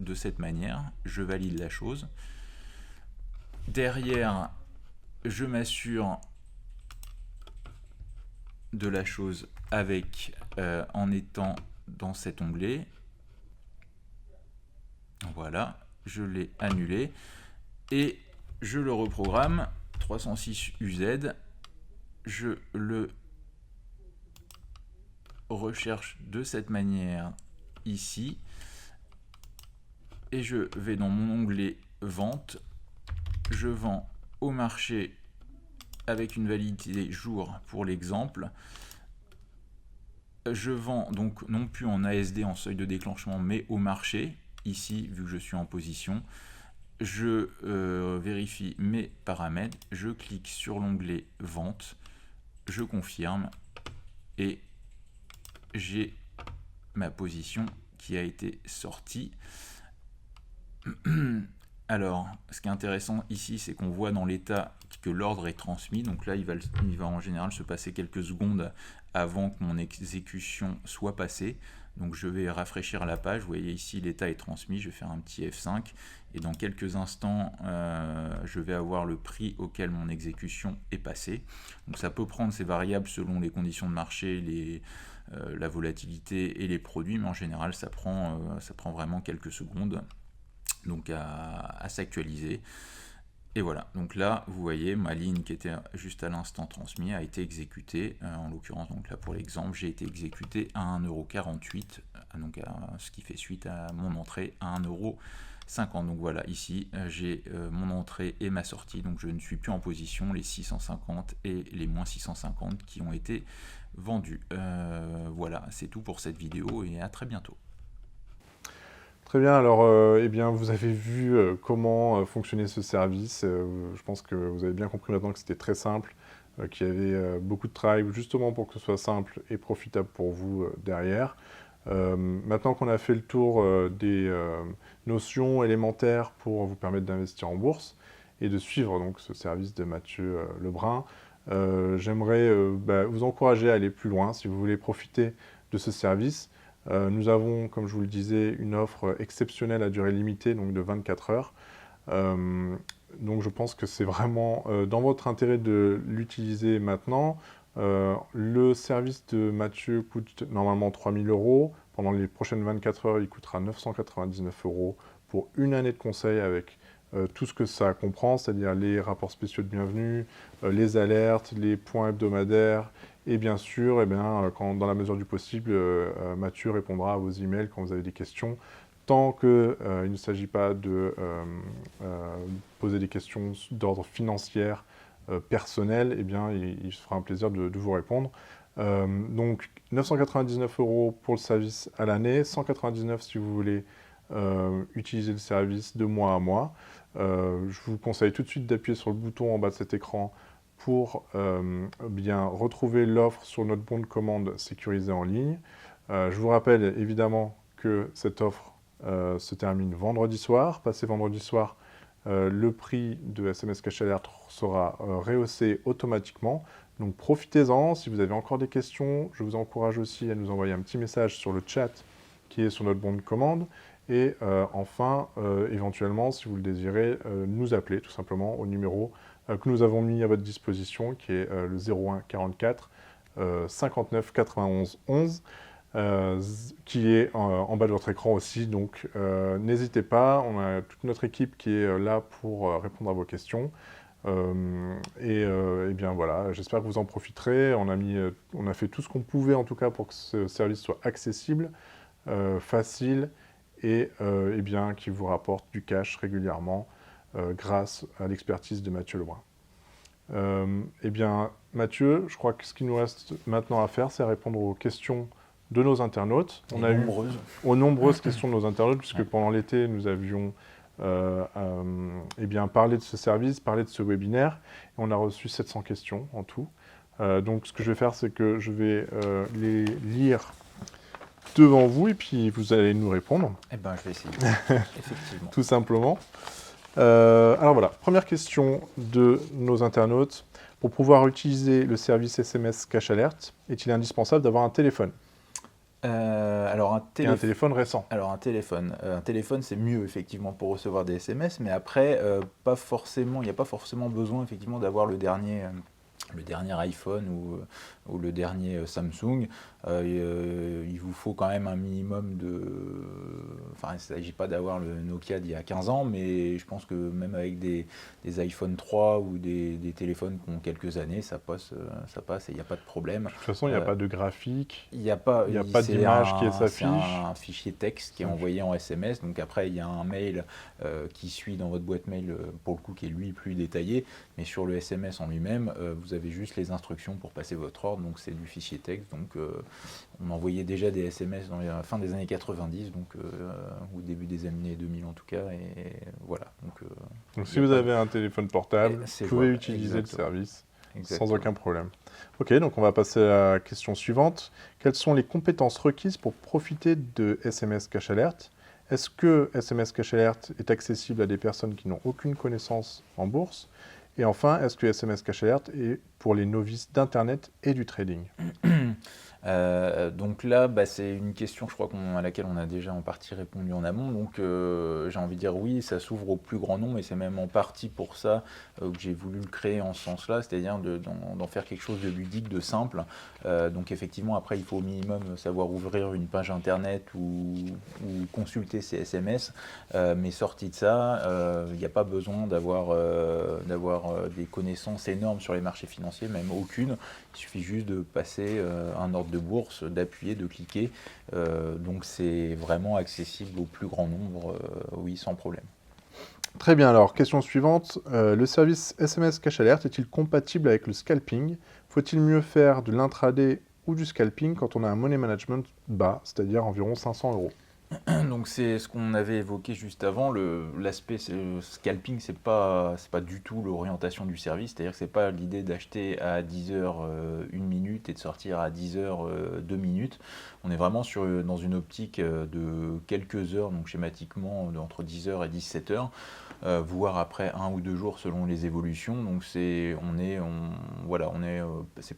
de cette manière. Je valide la chose. Derrière, je m'assure de la chose avec en étant dans cet onglet. Voilà, je l'ai annulé. Et je le reprogramme, 306 UZ, je le recherche de cette manière ici, et je vais dans mon onglet vente, je vends au marché avec une validité jour pour l'exemple, je vends donc non plus en ASD en seuil de déclenchement, mais au marché, ici vu que je suis en position. Je vérifie mes paramètres, je clique sur l'onglet vente, je confirme et j'ai ma position qui a été sorti. Alors, ce qui est intéressant ici, c'est qu'on voit dans l'état que l'ordre est transmis. Donc là, il va en général se passer quelques secondes avant que mon exécution soit passée. Donc je vais rafraîchir la page. Vous voyez ici, l'état est transmis. Je vais faire un petit F5. Et dans quelques instants, je vais avoir le prix auquel mon exécution est passée. Donc ça peut prendre ces variables selon les conditions de marché, la volatilité et les produits. Mais en général, ça prend vraiment quelques secondes donc à s'actualiser. Et voilà, donc là, vous voyez, ma ligne qui était juste à l'instant transmise a été exécutée. En l'occurrence, donc là pour l'exemple, j'ai été exécuté à 1,48 €, donc ce qui fait suite à mon entrée à 1,50 €. Donc voilà, ici, j'ai mon entrée et ma sortie, donc je ne suis plus en position, les 650 et les moins 650 qui ont été vendus. Voilà, c'est tout pour cette vidéo et à très bientôt. Très bien, alors eh bien, vous avez vu comment fonctionnait ce service. Je pense que vous avez bien compris maintenant que c'était très simple, qu'il y avait beaucoup de travail justement pour que ce soit simple et profitable pour vous derrière. Maintenant qu'on a fait le tour des notions élémentaires pour vous permettre d'investir en bourse et de suivre donc ce service de Mathieu Lebrun, j'aimerais vous encourager à aller plus loin si vous voulez profiter de ce service. Nous avons, comme je vous le disais, une offre exceptionnelle à durée limitée, donc de 24 heures. Donc je pense que c'est vraiment dans votre intérêt de l'utiliser maintenant. Le service de Mathieu coûte normalement 3 000 €. Pendant les prochaines 24 heures, il coûtera 999 € pour une année de conseil avec tout ce que ça comprend, c'est-à-dire les rapports spéciaux de bienvenue, les alertes, les points hebdomadaires, et bien sûr, dans la mesure du possible, Mathieu répondra à vos emails quand vous avez des questions. Tant qu'il ne s'agit pas de poser des questions d'ordre financier, personnel, il se fera un plaisir de vous répondre. Donc 999 € pour le service à l'année, 199 € si vous voulez utiliser le service de mois à mois. Je vous conseille tout de suite d'appuyer sur le bouton en bas de cet écran pour retrouver l'offre sur notre bon de commande sécurisé en ligne. Je vous rappelle évidemment que cette offre se termine vendredi soir. Passé vendredi soir, le prix de SMS Cash Alert sera rehaussé automatiquement. Donc profitez-en. Si vous avez encore des questions, je vous encourage aussi à nous envoyer un petit message sur le chat qui est sur notre bon de commande. Et enfin, éventuellement, si vous le désirez, nous appeler tout simplement au numéro que nous avons mis à votre disposition, qui est le 01 44 59 91 11, qui est en bas de votre écran aussi. Donc n'hésitez pas, on a toute notre équipe qui est là pour répondre à vos questions. Voilà, j'espère que vous en profiterez. On a fait tout ce qu'on pouvait en tout cas pour que ce service soit accessible, facile et qui vous rapporte du cash régulièrement grâce à l'expertise de Mathieu Lebrun. Mathieu, je crois que ce qu'il nous reste maintenant à faire, c'est répondre aux questions de nos internautes. On a eu aux nombreuses questions de nos internautes, puisque pendant l'été, nous avions parlé de ce service, parlé de ce webinaire, et on a reçu 700 questions en tout. Donc ce que je vais faire, c'est que je vais les lire devant vous, et puis vous allez nous répondre. Je vais essayer, effectivement. Tout simplement. Alors voilà, première question de nos internautes. Pour pouvoir utiliser le service SMS Cash Alert, est-il indispensable d'avoir un téléphone ? Un téléphone récent. Alors un téléphone c'est mieux effectivement pour recevoir des SMS, mais après il n'y a pas forcément besoin effectivement d'avoir le dernier iPhone ou le dernier Samsung. Il vous faut quand même un minimum de... Enfin, il ne s'agit pas d'avoir le Nokia d'il y a 15 ans, mais je pense que même avec des iPhone 3 ou des téléphones qui ont quelques années, ça passe et il n'y a pas de problème. De toute façon, il n'y a pas de graphique, il n'y a pas d'image qui s'affiche. C'est un fichier texte qui est envoyé en SMS, donc après il y a un mail qui suit dans votre boîte mail, pour le coup qui est lui plus détaillé, mais sur le SMS en lui-même, vous avez juste les instructions pour passer votre ordre, donc c'est du fichier texte. Donc on envoyait déjà des SMS dans la fin des années 90, donc au début des années 2000 en tout cas, et voilà. Donc si vous avez un téléphone portable, vous pouvez utiliser le service Exactement. sans aucun problème. Ok, donc on va passer à la question suivante. Quelles sont les compétences requises pour profiter de SMS Cash Alert? Est-ce que SMS Cash Alert est accessible à des personnes qui n'ont aucune connaissance en bourse? Et enfin, est-ce que SMS Cash Alert est pour les novices d'Internet et du trading? Donc là, c'est une question, je crois, à laquelle on a déjà en partie répondu en amont. Donc j'ai envie de dire oui, ça s'ouvre au plus grand nombre et c'est même en partie pour ça que j'ai voulu le créer en ce sens-là, c'est-à-dire d'en faire quelque chose de ludique, de simple. Donc effectivement, après, il faut au minimum savoir ouvrir une page internet ou consulter ses SMS. Mais sorti de ça, il n'y a pas besoin d'avoir des connaissances énormes sur les marchés financiers, même aucune. Il suffit juste de passer un ordre de bourse, d'appuyer, de cliquer. Donc c'est vraiment accessible au plus grand nombre, oui, sans problème. Très bien, alors question suivante. Le service SMS Cash Alert est-il compatible avec le scalping? Faut-il mieux faire de l'intraday ou du scalping quand on a un money management bas, c'est-à-dire environ 500 euros? Donc c'est ce qu'on avait évoqué juste avant, l'aspect scalping, c'est pas du tout l'orientation du service, c'est-à-dire que c'est pas l'idée d'acheter à 10 heures 1 minute et de sortir à 10 heures 2 minutes. On est vraiment dans une optique de quelques heures, donc schématiquement entre 10 heures et 17 heures, voire après 1 ou 2 jours selon les évolutions. Donc c'est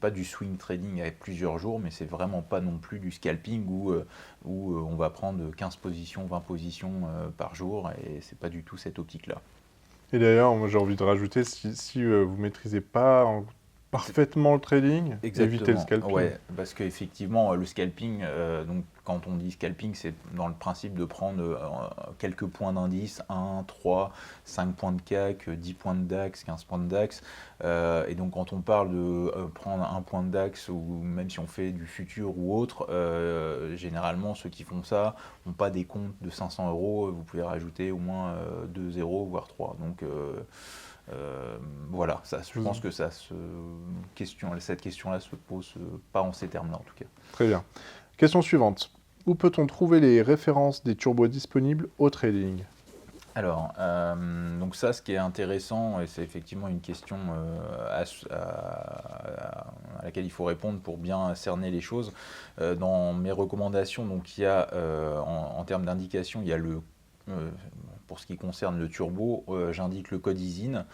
pas du swing trading avec plusieurs jours, mais c'est vraiment pas non plus du scalping où on va prendre 15 positions, 20 positions par jour, et c'est pas du tout cette optique-là. Et d'ailleurs, moi j'ai envie de rajouter, si vous maîtrisez pas parfaitement le trading, évitez le Exactement, scalping. ouais, parce qu'effectivement, le scalping, donc quand on dit scalping, c'est dans le principe de prendre quelques points d'indice, 1, 3, 5 points de CAC, 10 points de DAX, 15 points de DAX. Et donc quand on parle de prendre un point de DAX, ou même si on fait du futur ou autre, généralement ceux qui font ça n'ont pas des comptes de 500 euros, vous pouvez rajouter au moins 2 zéros, voire 3. Donc voilà, je pense que cette question-là se pose pas en ces termes-là en tout cas. Très bien. Question suivante. Où peut-on trouver les références des turbos disponibles au trading? Alors, donc ça, ce qui est intéressant, et c'est effectivement une question à laquelle il faut répondre pour bien cerner les choses. Dans mes recommandations, donc il y a en termes d'indication, il y a pour ce qui concerne le turbo, j'indique le code ISIN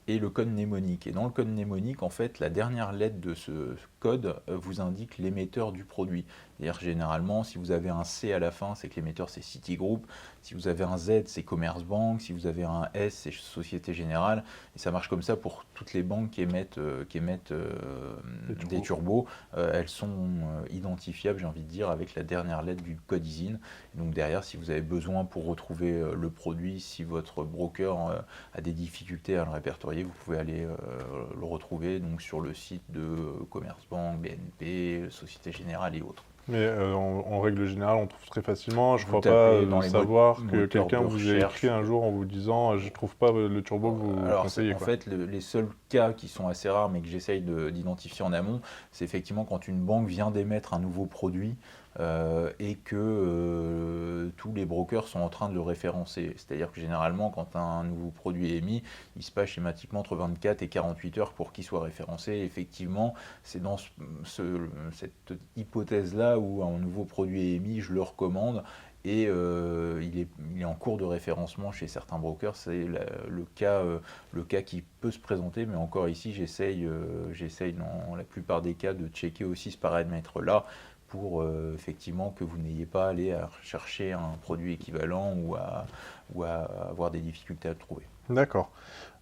et le code mnémonique. Et dans le code mnémonique, en fait, la dernière lettre de ce code vous indique l'émetteur du produit. C'est-à-dire généralement, si vous avez un C à la fin, c'est que l'émetteur c'est Citigroup. Si vous avez un Z, c'est Commerzbank. Si vous avez un S, c'est Société Générale. Et ça marche comme ça pour toutes les banques qui émettent des turbos. Elles sont identifiables, j'ai envie de dire, avec la dernière lettre du code ISIN. Et donc derrière, si vous avez besoin pour retrouver le produit, si votre broker a des difficultés à le répertorier, vous pouvez aller le retrouver donc, sur le site de Commerzbank, BNP, Société Générale et autres. Mais en règle générale, on trouve très facilement. Je ne Vous crois pas tapez dans les savoir que moteurs quelqu'un de vous ait recherche. écrit un jour en vous disant je trouve pas le turbo que vous Alors, conseillez. en fait, les seuls cas qui sont assez rares, mais que j'essaye d'identifier en amont, c'est effectivement quand une banque vient d'émettre un nouveau produit et que tous les brokers sont en train de le référencer. C'est-à-dire que généralement, quand un nouveau produit est émis, il se passe schématiquement entre 24 et 48 heures pour qu'il soit référencé. Et effectivement, c'est dans cette hypothèse-là où un nouveau produit est émis, je le recommande. Et il est en cours de référencement chez certains brokers. C'est le cas qui peut se présenter, mais encore ici, j'essaye dans la plupart des cas de checker aussi ce paramètre-là pour effectivement que vous n'ayez pas à aller à chercher un produit équivalent ou à avoir des difficultés à le trouver. D'accord.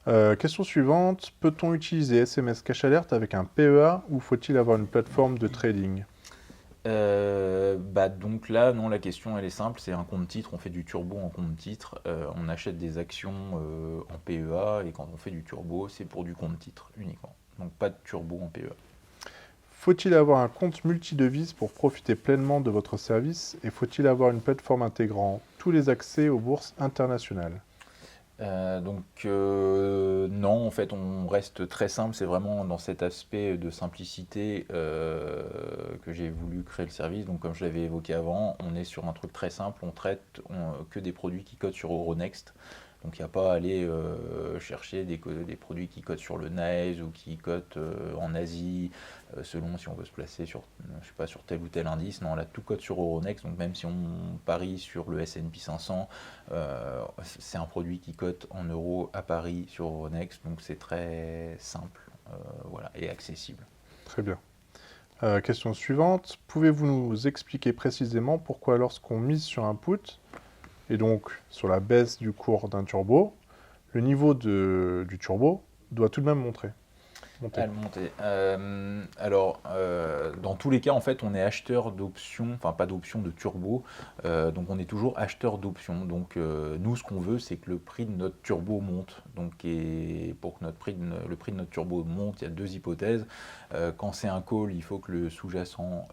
Question suivante. Peut-on utiliser SMS Cash Alert avec un PEA ou faut-il avoir une plateforme de trading? Donc là, non, la question elle est simple, c'est un compte titre, on fait du turbo en compte titre, on achète des actions en PEA, et quand on fait du turbo, c'est pour du compte titre uniquement. Donc pas de turbo en PEA. Faut-il avoir un compte multidevises pour profiter pleinement de votre service et faut-il avoir une plateforme intégrant tous les accès aux bourses internationales? Non, en fait, on reste très simple. C'est vraiment dans cet aspect de simplicité que j'ai voulu créer le service. Donc, comme je l'avais évoqué avant, on est sur un truc très simple. On traite que des produits qui codent sur Euronext. Donc il n'y a pas à aller chercher des produits qui cotent sur le NYSE ou qui cotent en Asie, selon si on veut se placer sur, je sais pas, sur tel ou tel indice. Non, là tout cote sur Euronext, donc même si on parie sur le S&P 500, c'est un produit qui cote en euros à Paris sur Euronext, donc c'est très simple voilà, et accessible. Très bien. Question suivante. Pouvez-vous nous expliquer précisément pourquoi lorsqu'on mise sur un put, et donc sur la baisse du cours d'un turbo, le niveau du turbo doit tout de même monter. Dans tous les cas, en fait, on est acheteur d'options, enfin pas d'options, de turbo, donc on est toujours acheteur d'options. Donc nous, ce qu'on veut, c'est que le prix de notre turbo monte. Donc pour que le prix de notre turbo monte, il y a deux hypothèses. Quand c'est un call, il faut que le sous-jacent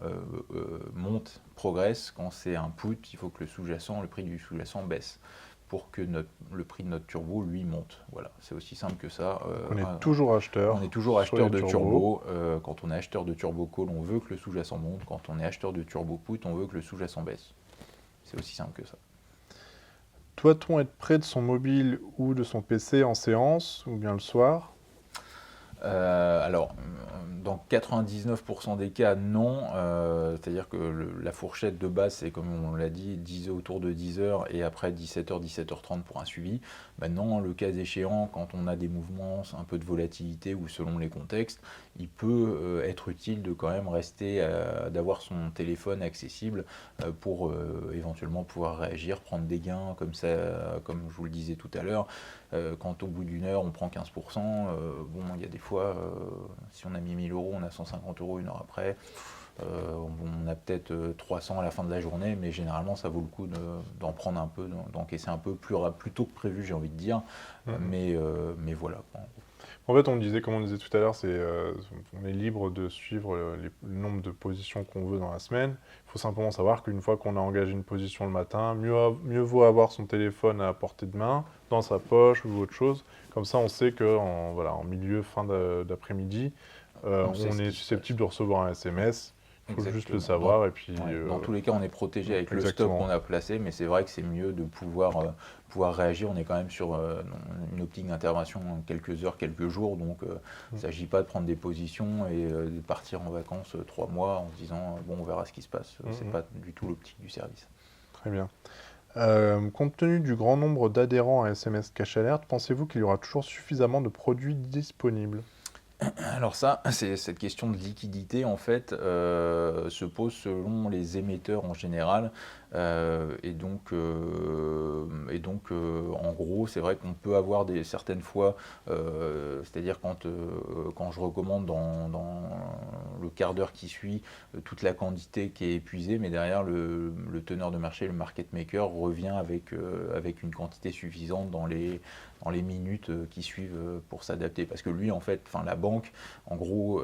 monte, progresse. Quand c'est un put, il faut que le prix du sous-jacent baisse, pour que le prix de notre turbo, lui, monte. Voilà, c'est aussi simple que ça. On est toujours acheteur. On est toujours acheteur de turbo. Quand on est acheteur de turbo call, on veut que le sous-jacent monte. Quand on est acheteur de turbo put, on veut que le sous-jacent baisse. C'est aussi simple que ça. Doit-on être près de son mobile ou de son PC en séance, ou bien le soir? Dans 99% des cas, non. C'est-à-dire que la fourchette de base, c'est comme on l'a dit, autour de 10h et après 17h, 17h30 pour un suivi. Maintenant, le cas échéant, quand on a des mouvements, un peu de volatilité ou selon les contextes, il peut être utile de quand même rester, d'avoir son téléphone accessible pour éventuellement pouvoir réagir, prendre des gains comme ça, comme je vous le disais tout à l'heure. Quand au bout d'une heure on prend 15%, bon, il y a des fois, si on a mis 1000 euros, on a 150 euros une heure après. On a peut-être 300 à la fin de la journée, mais généralement ça vaut le coup d'en prendre un peu, d'encaisser un peu plus tôt que prévu, j'ai envie de dire. Mais voilà. En fait, comme on disait tout à l'heure, on est libre de suivre le nombre de positions qu'on veut dans la semaine. Il faut simplement savoir qu'une fois qu'on a engagé une position le matin, mieux vaut avoir son téléphone à portée de main, dans sa poche ou autre chose. Comme ça, on sait qu'en milieu, fin d'après-midi, on est susceptible de recevoir un SMS. Il faut juste le savoir. Et puis, dans tous les cas, on est protégé avec le stop qu'on a placé, mais c'est vrai que c'est mieux de pouvoir réagir. On est quand même sur une optique d'intervention en quelques heures, quelques jours, donc il ne s'agit pas de prendre des positions et de partir en vacances 3 mois en se disant bon, on verra ce qui se passe. C'est pas du tout l'optique du service. Très bien. Compte tenu du grand nombre d'adhérents à SMS Cash Alert, pensez-vous qu'il y aura toujours suffisamment de produits disponibles? Alors ça, cette question de liquidité, en fait, se pose selon les émetteurs en général. Et donc, en gros, c'est vrai qu'on peut avoir certaines fois, c'est-à-dire quand je recommande dans le quart d'heure qui suit toute la quantité qui est épuisée, mais derrière le teneur de marché, le market maker, revient avec une quantité suffisante dans les minutes qui suivent pour s'adapter. Parce que lui, en fait, la banque, en gros,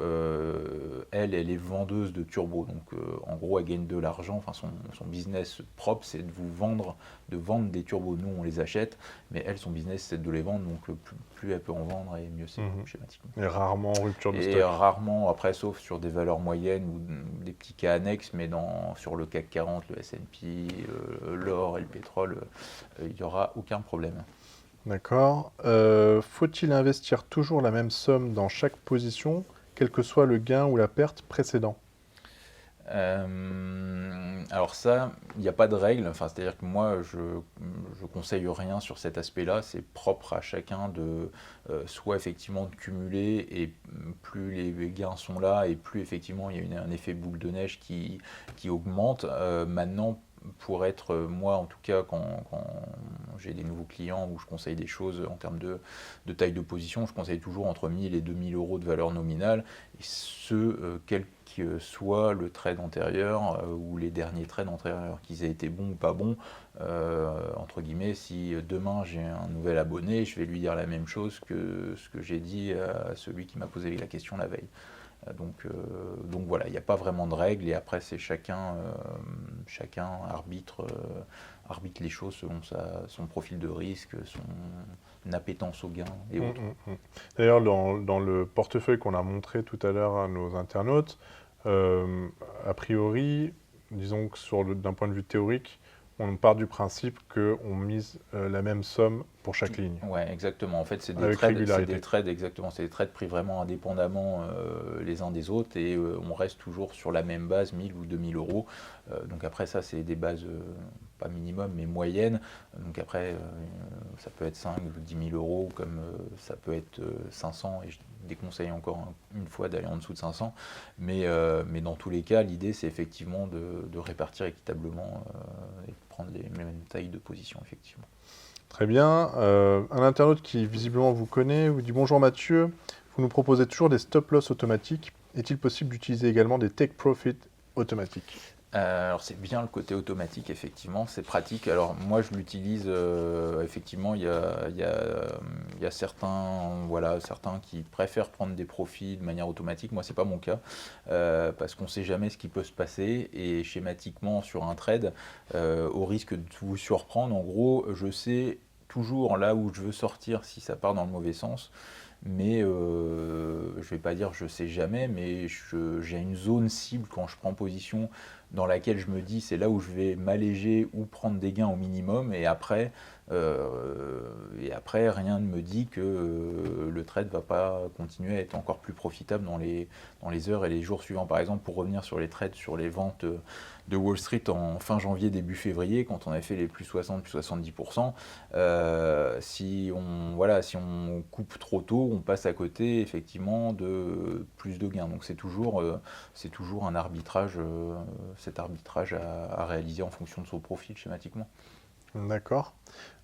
elle est vendeuse de turbo. Donc, en gros, elle gagne de l'argent. Enfin, son business propre, c'est de vendre des turbos. Nous, on les achète, mais elle, son business, c'est de les vendre. Donc, plus elle peut en vendre, et mieux c'est, schématiquement. Et rarement en rupture de stock. Et rarement, après, sauf sur des valeurs moyennes ou des petits cas annexes, mais sur le CAC 40, le S&P, l'or et le pétrole, il n'y aura aucun problème. D'accord. Faut-il investir toujours la même somme dans chaque position, quel que soit le gain ou la perte précédent? Alors ça, il n'y a pas de règle. Enfin, c'est-à-dire que moi, je conseille rien sur cet aspect-là. C'est propre à chacun de soit effectivement de cumuler, et plus les gains sont là et plus effectivement il y a un effet boule de neige qui augmente. Maintenant, pour être, moi en tout cas, quand j'ai des nouveaux clients où je conseille des choses en termes de taille de position, je conseille toujours entre 1000 et 2000 euros de valeur nominale, et quel que soit le trade antérieur ou les derniers trades antérieurs, qu'ils aient été bons ou pas bons, entre guillemets. Si demain j'ai un nouvel abonné, je vais lui dire la même chose que ce que j'ai dit à celui qui m'a posé la question la veille. Donc voilà, il n'y a pas vraiment de règles, et après c'est chacun arbitre les choses selon son profil de risque, son appétence au gain et autres. D'ailleurs, dans le portefeuille qu'on a montré tout à l'heure à nos internautes, a priori, disons que d'un point de vue théorique, on part du principe qu'on mise la même somme pour chaque ligne. Ouais, exactement. En fait, c'est Avec régularité. des trades, exactement. C'est des trades pris vraiment indépendamment les uns des autres et on reste toujours sur la même base, 1000 ou 2000 euros. Donc après, ça, c'est des bases pas minimum, mais moyennes. Donc après, ça peut être 5 ou 10 000 euros, comme ça peut être 500. Et je déconseille encore une fois d'aller en dessous de 500. Mais dans tous les cas, l'idée, c'est effectivement de répartir équitablement et de prendre les mêmes tailles de position, effectivement. Très bien. Un internaute qui visiblement vous connaît vous dit: Bonjour Mathieu, vous nous proposez toujours des stop-loss automatiques. Est-il possible d'utiliser également des take-profit automatiques? Alors c'est bien le côté automatique, effectivement, c'est pratique. Alors moi je l'utilise, effectivement, il y a certains, voilà, certains qui préfèrent prendre des profits de manière automatique. Moi c'est pas mon cas, parce qu'on ne sait jamais ce qui peut se passer et schématiquement sur un trade, au risque de vous surprendre, en gros, je sais toujours là où je veux sortir si ça part dans le mauvais sens. Mais je ne vais pas dire je sais jamais, mais j'ai une zone cible quand je prends position dans laquelle je me dis c'est là où je vais m'alléger ou prendre des gains au minimum, et après rien ne me dit que le trade ne va pas continuer à être encore plus profitable dans les heures et les jours suivants. Par exemple, pour revenir sur les trades, sur les ventes de Wall Street en fin janvier, début février, quand on a fait les plus 60, plus 70%, si on coupe trop tôt, on passe à côté effectivement de plus de gains. Donc c'est toujours un arbitrage, cet arbitrage à réaliser en fonction de son profil schématiquement. D'accord.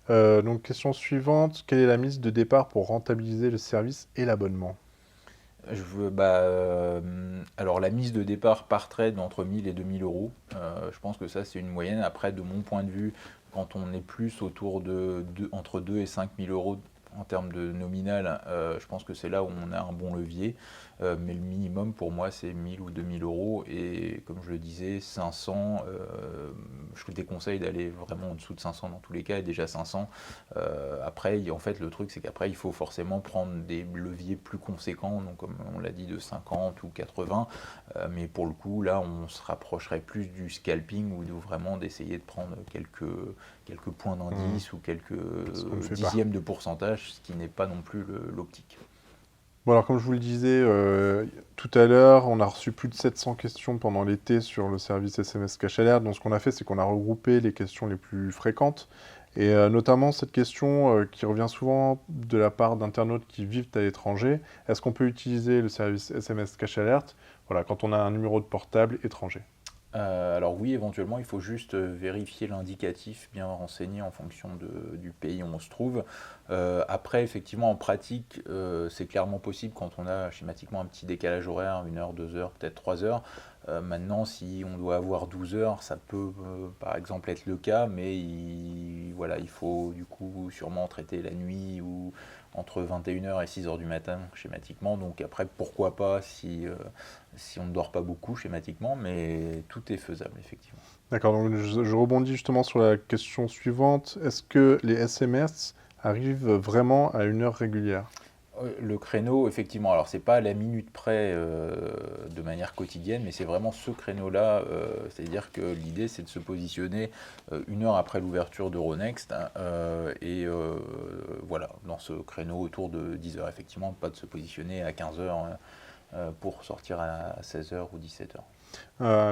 Donc question suivante, quelle est la mise de départ pour rentabiliser le service et l'abonnement? Alors la mise de départ par trade entre 1000 et 2000 euros, je pense que ça c'est une moyenne. Après, de mon point de vue, quand on est plus autour entre 2 et 5000 euros en termes de nominal, je pense que c'est là où on a un bon levier. Mais le minimum pour moi c'est 1000 ou 2000 euros, et comme je le disais, 500, je vous déconseille d'aller vraiment en dessous de 500 dans tous les cas, et déjà 500. Après, en fait, le truc c'est qu'après il faut forcément prendre des leviers plus conséquents, donc comme on l'a dit, de 50 ou 80, mais pour le coup là on se rapprocherait plus du scalping, ou vraiment d'essayer de prendre quelques points d'indice ou quelques dixièmes de pourcentage, ce qui n'est pas non plus l'optique. Bon, alors comme je vous le disais tout à l'heure, on a reçu plus de 700 questions pendant l'été sur le service SMS Cash Alert. Donc ce qu'on a fait, c'est qu'on a regroupé les questions les plus fréquentes, et notamment cette question qui revient souvent de la part d'internautes qui vivent à l'étranger. Est-ce qu'on peut utiliser le service SMS Cash Alert, voilà, quand on a un numéro de portable étranger? Alors oui, éventuellement, il faut juste vérifier l'indicatif bien renseigné en fonction du pays où on se trouve. Après, effectivement, en pratique, c'est clairement possible quand on a schématiquement un petit décalage horaire, 1 heure, 2 heures, peut-être 3 heures. Maintenant, si on doit avoir 12 heures, ça peut par exemple être le cas, mais il faut du coup sûrement traiter la nuit ou entre 21 heures et 6 heures du matin schématiquement. Donc après, pourquoi pas si on ne dort pas beaucoup schématiquement, mais tout est faisable effectivement. D'accord, donc je rebondis justement sur la question suivante. Est-ce que les SMS arrivent vraiment à une heure régulière? Le créneau, effectivement, alors c'est pas à la minute près de manière quotidienne, mais c'est vraiment ce créneau-là, c'est-à-dire que l'idée c'est de se positionner 1 heure après l'ouverture d'Euronext, et voilà, dans ce créneau autour de 10 heures, effectivement, pas de se positionner à 15 heures pour sortir à 16 heures ou 17 heures.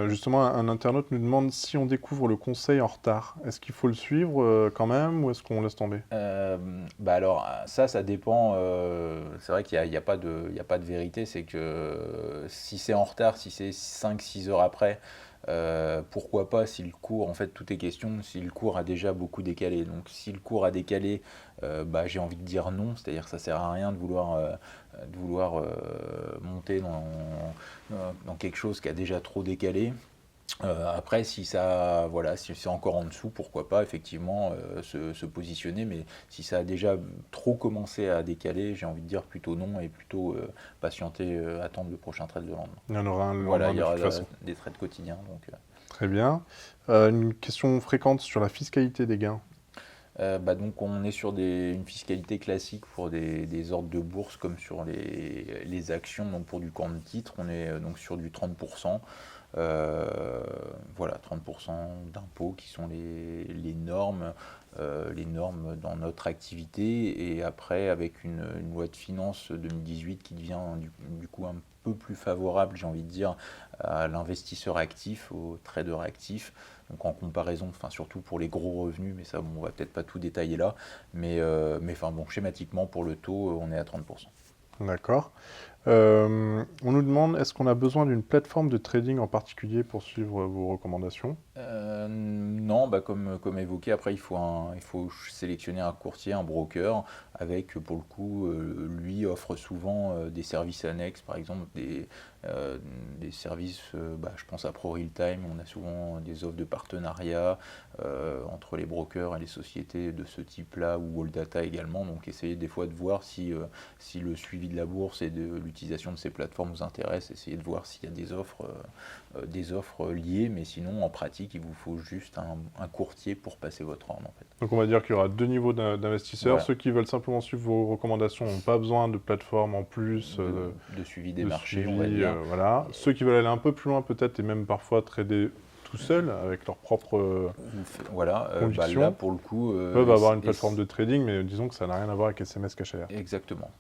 Justement, un internaute nous demande si on découvre le conseil en retard. Est-ce qu'il faut le suivre quand même, ou est-ce qu'on laisse tomber? Alors ça dépend. C'est vrai qu'il n'y a pas de vérité. C'est que si c'est en retard, si c'est 5-6 heures après, pourquoi pas, si le cours, en fait tout est question, si le cours a déjà beaucoup décalé. Donc si le cours a décalé, j'ai envie de dire non, c'est-à-dire que ça sert à rien de vouloir monter dans quelque chose qui a déjà trop décalé. Après, si c'est encore en dessous, pourquoi pas effectivement se positionner, mais si ça a déjà trop commencé à décaler, j'ai envie de dire plutôt non, et plutôt patienter, attendre le prochain trade de lendemain. Il y en aura un le Voilà, lendemain il y de aura toute façon. des trades quotidiens. Donc, Très bien. Une question fréquente sur la fiscalité des gains. donc on est sur une fiscalité classique pour des ordres de bourse comme sur les actions. Donc pour du compte titre, on est donc sur du 30%. Voilà, 30% d'impôts qui sont les normes dans notre activité, et après avec une loi de finances 2018 qui devient du coup un peu plus favorable, j'ai envie de dire, à l'investisseur actif, au trader actif. Donc en comparaison, enfin surtout pour les gros revenus, mais ça bon, on va peut-être pas tout détailler là, mais enfin bon, schématiquement pour le taux, on est à 30%. D'accord. On nous demande, est-ce qu'on a besoin d'une plateforme de trading en particulier pour suivre vos recommandations? Non, comme évoqué, après il faut sélectionner un courtier, un broker, avec pour le coup, lui offre souvent des services annexes, par exemple des services, je pense à ProRealTime, on a souvent des offres de partenariat entre les brokers et les sociétés de ce type-là, ou AllData également, donc essayez des fois de voir si le suivi de la bourse et de l'utilisation de ces plateformes vous intéresse, essayez de voir s'il y a des offres liées, mais sinon en pratique il vous faut juste un courtier pour passer votre ordre en fait. Donc on va dire qu'il y aura deux niveaux d'investisseurs. Voilà. Ceux qui veulent simplement suivre vos recommandations n'ont pas besoin de plateforme en plus de suivi des de marchés, suivi, on va dire. voilà. Ceux qui veulent aller un peu plus loin peut-être et même parfois trader tout seul avec leur propre Voilà, conviction, là pour le coup, peuvent avoir une plateforme de trading, mais disons que ça n'a rien à voir avec SMS Cash Alert. Exactement.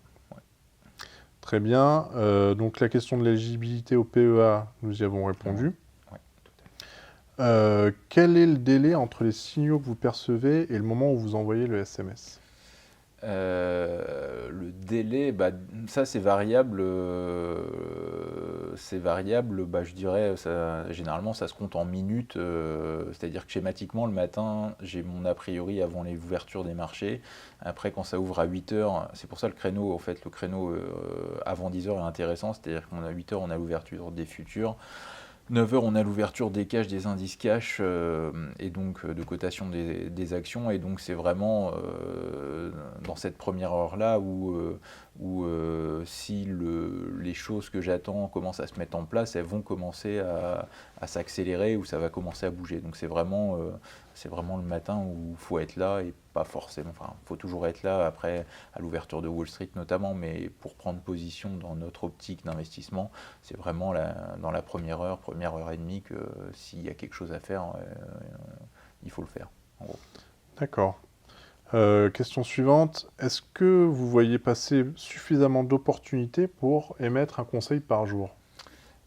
Très bien. Donc la question de l'éligibilité au PEA, nous y avons répondu. Quel est le délai entre les signaux que vous percevez et le moment où vous envoyez le SMS? Le délai, ça c'est variable. Je dirais, généralement ça se compte en minutes. C'est-à-dire que schématiquement, le matin, j'ai mon a priori avant les ouvertures des marchés. Après, quand ça ouvre à 8h, c'est pour ça le créneau avant 10h est intéressant. C'est-à-dire qu'à 8h, on a l'ouverture des futurs. 9h, on a l'ouverture des cash, des indices cash, et donc de cotation des actions. Et donc c'est vraiment dans cette première heure-là où si les choses que j'attends commencent à se mettre en place, elles vont commencer à s'accélérer, ou ça va commencer à bouger. Donc c'est vraiment le matin où il faut être là, et pas forcément, enfin il faut toujours être là après à l'ouverture de Wall Street notamment, mais pour prendre position dans notre optique d'investissement, c'est vraiment dans la première heure et demie que s'il y a quelque chose à faire, il faut le faire, en gros. D'accord. Question suivante. Est-ce que vous voyez passer suffisamment d'opportunités pour émettre un conseil par jour?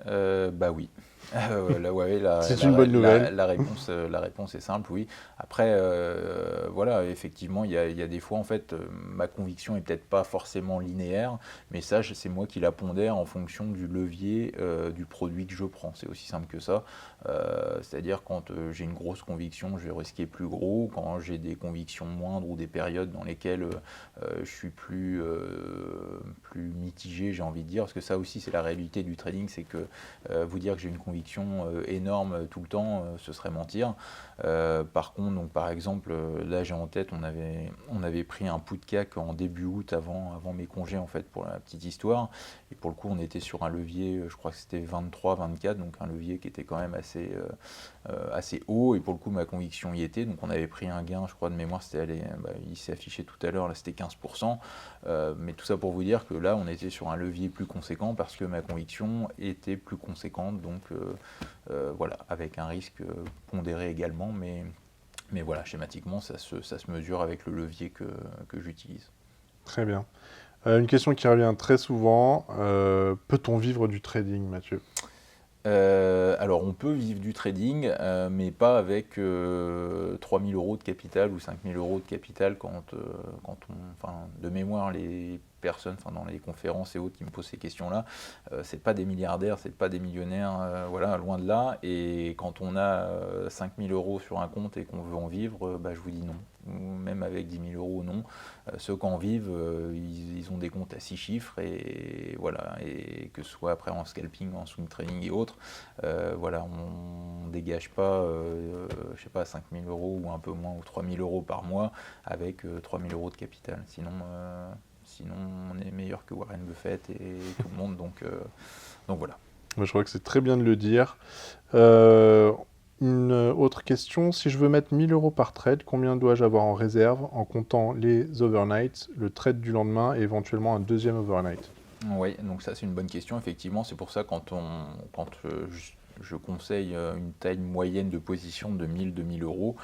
Oui. C'est une bonne nouvelle. La réponse est simple, oui. Après, voilà, effectivement, il y a des fois, en fait, ma conviction est peut-être pas forcément linéaire, mais ça, c'est moi qui la pondère en fonction du levier du produit que je prends. C'est aussi simple que ça. C'est-à-dire quand j'ai une grosse conviction, je vais risquer plus gros. Quand j'ai des convictions moindres ou des périodes dans lesquelles je suis plus mitigé, j'ai envie de dire, parce que ça aussi, c'est la réalité du trading, c'est que vous dire que j'ai une conviction énorme tout le temps, ce serait mentir. Par contre, donc, par exemple, là j'ai en tête, on avait pris un put de CAC en début août avant mes congés, en fait, pour la petite histoire. Et pour le coup, on était sur un levier, je crois que c'était 23, 24, donc un levier qui était quand même assez haut. Et pour le coup, ma conviction y était. Donc on avait pris un gain, je crois de mémoire, il s'est affiché tout à l'heure, là c'était 15%. Mais tout ça pour vous dire que là, on était sur un levier plus conséquent parce que ma conviction était plus conséquente. Donc voilà, avec un risque pondéré également. Mais voilà, schématiquement, ça se mesure avec le levier que j'utilise. Très bien. Une question qui revient très souvent. Peut-on vivre du trading, Mathieu? Alors on peut vivre du trading, mais pas avec 3 000 euros de capital ou 5 000 euros de capital de mémoire, les personnes, dans les conférences et autres qui me posent ces questions-là, c'est pas des milliardaires, c'est pas des millionnaires, voilà, loin de là. Et quand on a 5 000 euros sur un compte et qu'on veut en vivre, je vous dis non. Même avec 10 000 euros, non. Ceux qui en vivent, ils ont des comptes à 6 chiffres, et voilà, et que ce soit après en scalping, en swing trading et autres, voilà, on dégage pas, je sais pas, 5 000 euros ou un peu moins, ou 3 000 euros par mois avec 3 000 euros de capital. Sinon, on est meilleur que Warren Buffett et tout le monde, donc voilà. Je crois que c'est très bien de le dire. Une autre question, si je veux mettre 1 000 euros par trade, combien dois-je avoir en réserve en comptant les overnights, le trade du lendemain et éventuellement un deuxième overnight? Oui, donc ça c'est une bonne question, effectivement. C'est pour ça quand je conseille une taille moyenne de position de 1000 euros.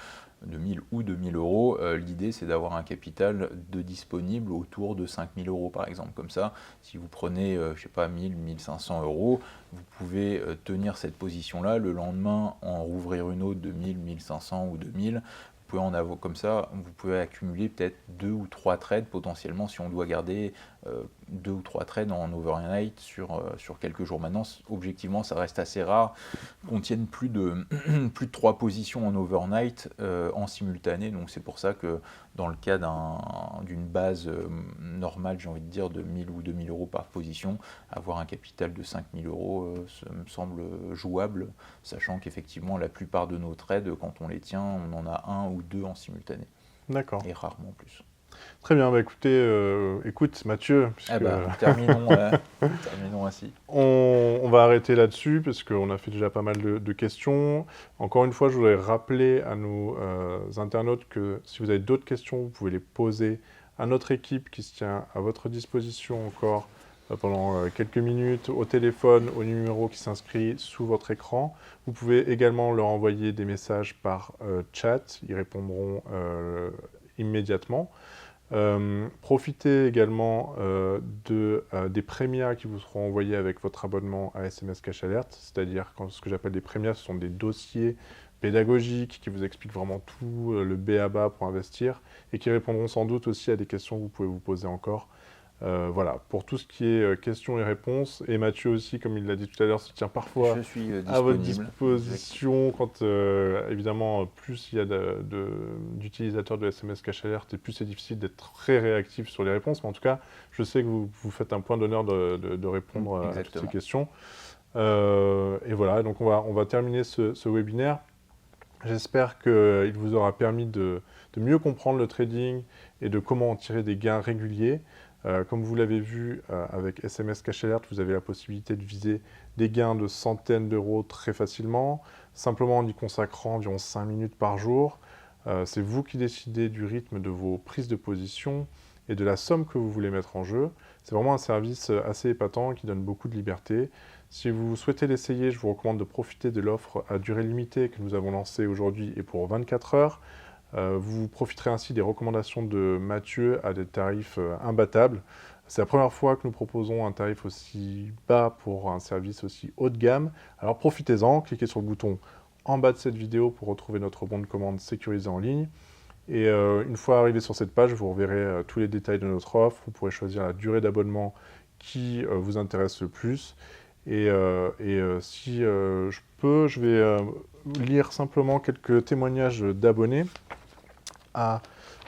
2000 ou 2000 euros, l'idée c'est d'avoir un capital de disponible autour de 5000 euros par exemple. Comme ça, si vous prenez, je sais pas, 1000, 1500 euros, vous pouvez tenir cette position-là, le lendemain en rouvrir une autre de 1000, 1500 ou 2000. Vous pouvez en avoir comme ça, vous pouvez accumuler peut-être 2 ou 3 trades potentiellement si on doit garder 2 ou 3 trades en overnight sur quelques jours. Maintenant, objectivement, ça reste assez rare qu'on tienne plus de 3 positions en overnight en simultané. Donc c'est pour ça que dans le cas d'une base normale, j'ai envie de dire, de 1000 ou 2000 euros par position, avoir un capital de 5000 euros, ça me semble jouable, sachant qu'effectivement, la plupart de nos trades, quand on les tient, on en a 1 ou 2 en simultané. D'accord. Et rarement plus. Très bien, écoutez, écoute Mathieu, terminons ainsi. On va arrêter là-dessus parce qu'on a fait déjà pas mal de questions. Encore une fois, je voudrais rappeler à nos internautes que si vous avez d'autres questions, vous pouvez les poser à notre équipe qui se tient à votre disposition encore pendant quelques minutes au téléphone, au numéro qui s'inscrit sous votre écran. Vous pouvez également leur envoyer des messages par chat, ils répondront immédiatement. Profitez également des prémias qui vous seront envoyés avec votre abonnement à SMS Cash Alert, c'est-à-dire ce que j'appelle des prémias, ce sont des dossiers pédagogiques qui vous expliquent vraiment tout le b.a.-ba pour investir et qui répondront sans doute aussi à des questions que vous pouvez vous poser encore. Voilà, pour tout ce qui est questions et réponses, et Mathieu aussi, comme il l'a dit tout à l'heure, se tient parfois à votre disposition quand, évidemment, plus il y a d'utilisateurs de SMS Cash Alert et plus c'est difficile d'être très réactif sur les réponses. Mais en tout cas, je sais que vous faites un point d'honneur de répondre à toutes ces questions. Et voilà, donc on va terminer ce webinaire. J'espère qu'il vous aura permis de mieux comprendre le trading et de comment en tirer des gains réguliers. Comme vous l'avez vu avec SMS Cash Alert, vous avez la possibilité de viser des gains de centaines d'euros très facilement, simplement en y consacrant environ 5 minutes par jour. C'est vous qui décidez du rythme de vos prises de position et de la somme que vous voulez mettre en jeu. C'est vraiment un service assez épatant qui donne beaucoup de liberté. Si vous souhaitez l'essayer, je vous recommande de profiter de l'offre à durée limitée que nous avons lancée aujourd'hui et pour 24 heures. Vous profiterez ainsi des recommandations de Mathieu à des tarifs imbattables. C'est la première fois que nous proposons un tarif aussi bas pour un service aussi haut de gamme. Alors profitez-en, cliquez sur le bouton en bas de cette vidéo pour retrouver notre bon de commande sécurisé en ligne. Et une fois arrivé sur cette page, vous reverrez tous les détails de notre offre. Vous pourrez choisir la durée d'abonnement qui vous intéresse le plus. Et si je peux, je vais lire simplement quelques témoignages d'abonnés à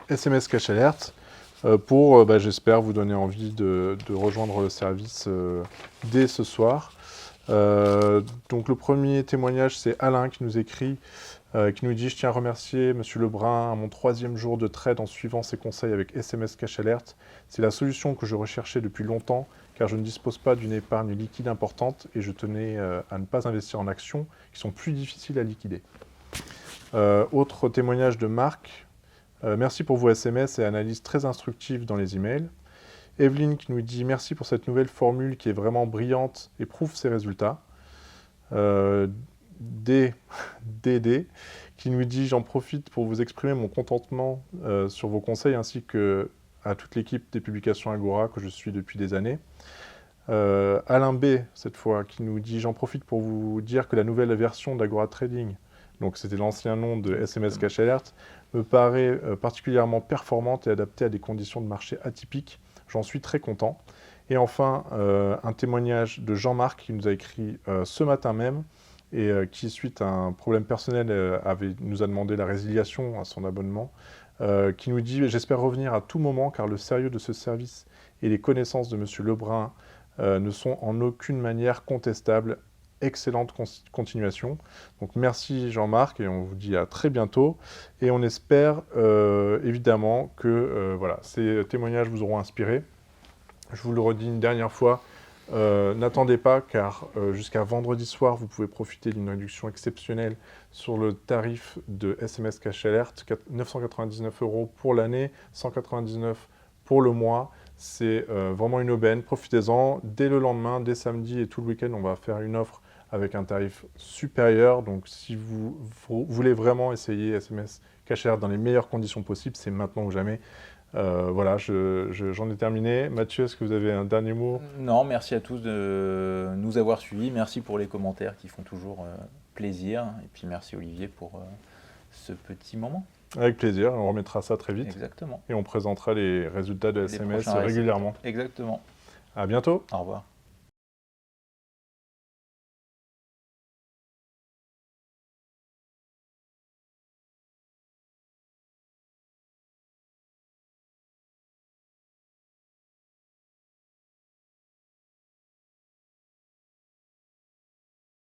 SMS Cash Alert pour, j'espère, vous donner envie de rejoindre le service dès ce soir. Donc le premier témoignage, c'est Alain qui nous écrit, qui nous dit « Je tiens à remercier M. Lebrun à mon 3e jour de trade en suivant ses conseils avec SMS Cash Alert. C'est la solution que je recherchais depuis longtemps car je ne dispose pas d'une épargne liquide importante et je tenais à ne pas investir en actions qui sont plus difficiles à liquider. » Autre témoignage de Marc. Merci pour vos SMS et analyses très instructives dans les emails. Evelyne qui nous dit « Merci pour cette nouvelle formule qui est vraiment brillante et prouve ses résultats. » DD qui nous dit « J'en profite pour vous exprimer mon contentement sur vos conseils ainsi que à toute l'équipe des publications Agora que je suis depuis des années. » Alain B, cette fois, qui nous dit « J'en profite pour vous dire que la nouvelle version d'Agora Trading, donc c'était l'ancien nom de SMS Cash Alert, me paraît particulièrement performante et adaptée à des conditions de marché atypiques. J'en suis très content. » Et enfin, un témoignage de Jean-Marc qui nous a écrit ce matin même et qui, suite à un problème personnel, nous a demandé la résiliation à son abonnement, qui nous dit « J'espère revenir à tout moment car le sérieux de ce service et les connaissances de M. Lebrun ne sont en aucune manière contestables. Excellente continuation. » Donc merci Jean-Marc et on vous dit à très bientôt. Et on espère évidemment que voilà, ces témoignages vous auront inspiré. Je vous le redis une dernière fois, n'attendez pas car jusqu'à vendredi soir, vous pouvez profiter d'une réduction exceptionnelle sur le tarif de SMS Cash Alert, 999 € pour l'année, 199 € pour le mois. C'est vraiment une aubaine, profitez-en. Dès le lendemain, dès samedi et tout le week-end, on va faire une offre avec un tarif supérieur. Donc si vous voulez vraiment essayer SMS Cash Alert dans les meilleures conditions possibles, c'est maintenant ou jamais. Voilà, j'en ai terminé. Mathieu, est-ce que vous avez un dernier mot? Non, merci à tous de nous avoir suivis. Merci pour les commentaires qui font toujours plaisir. Et puis merci Olivier pour ce petit moment. Avec plaisir, on remettra ça très vite. Exactement. Et on présentera les résultats de Les SMS prochains régulièrement. Exactement. À bientôt. Au revoir.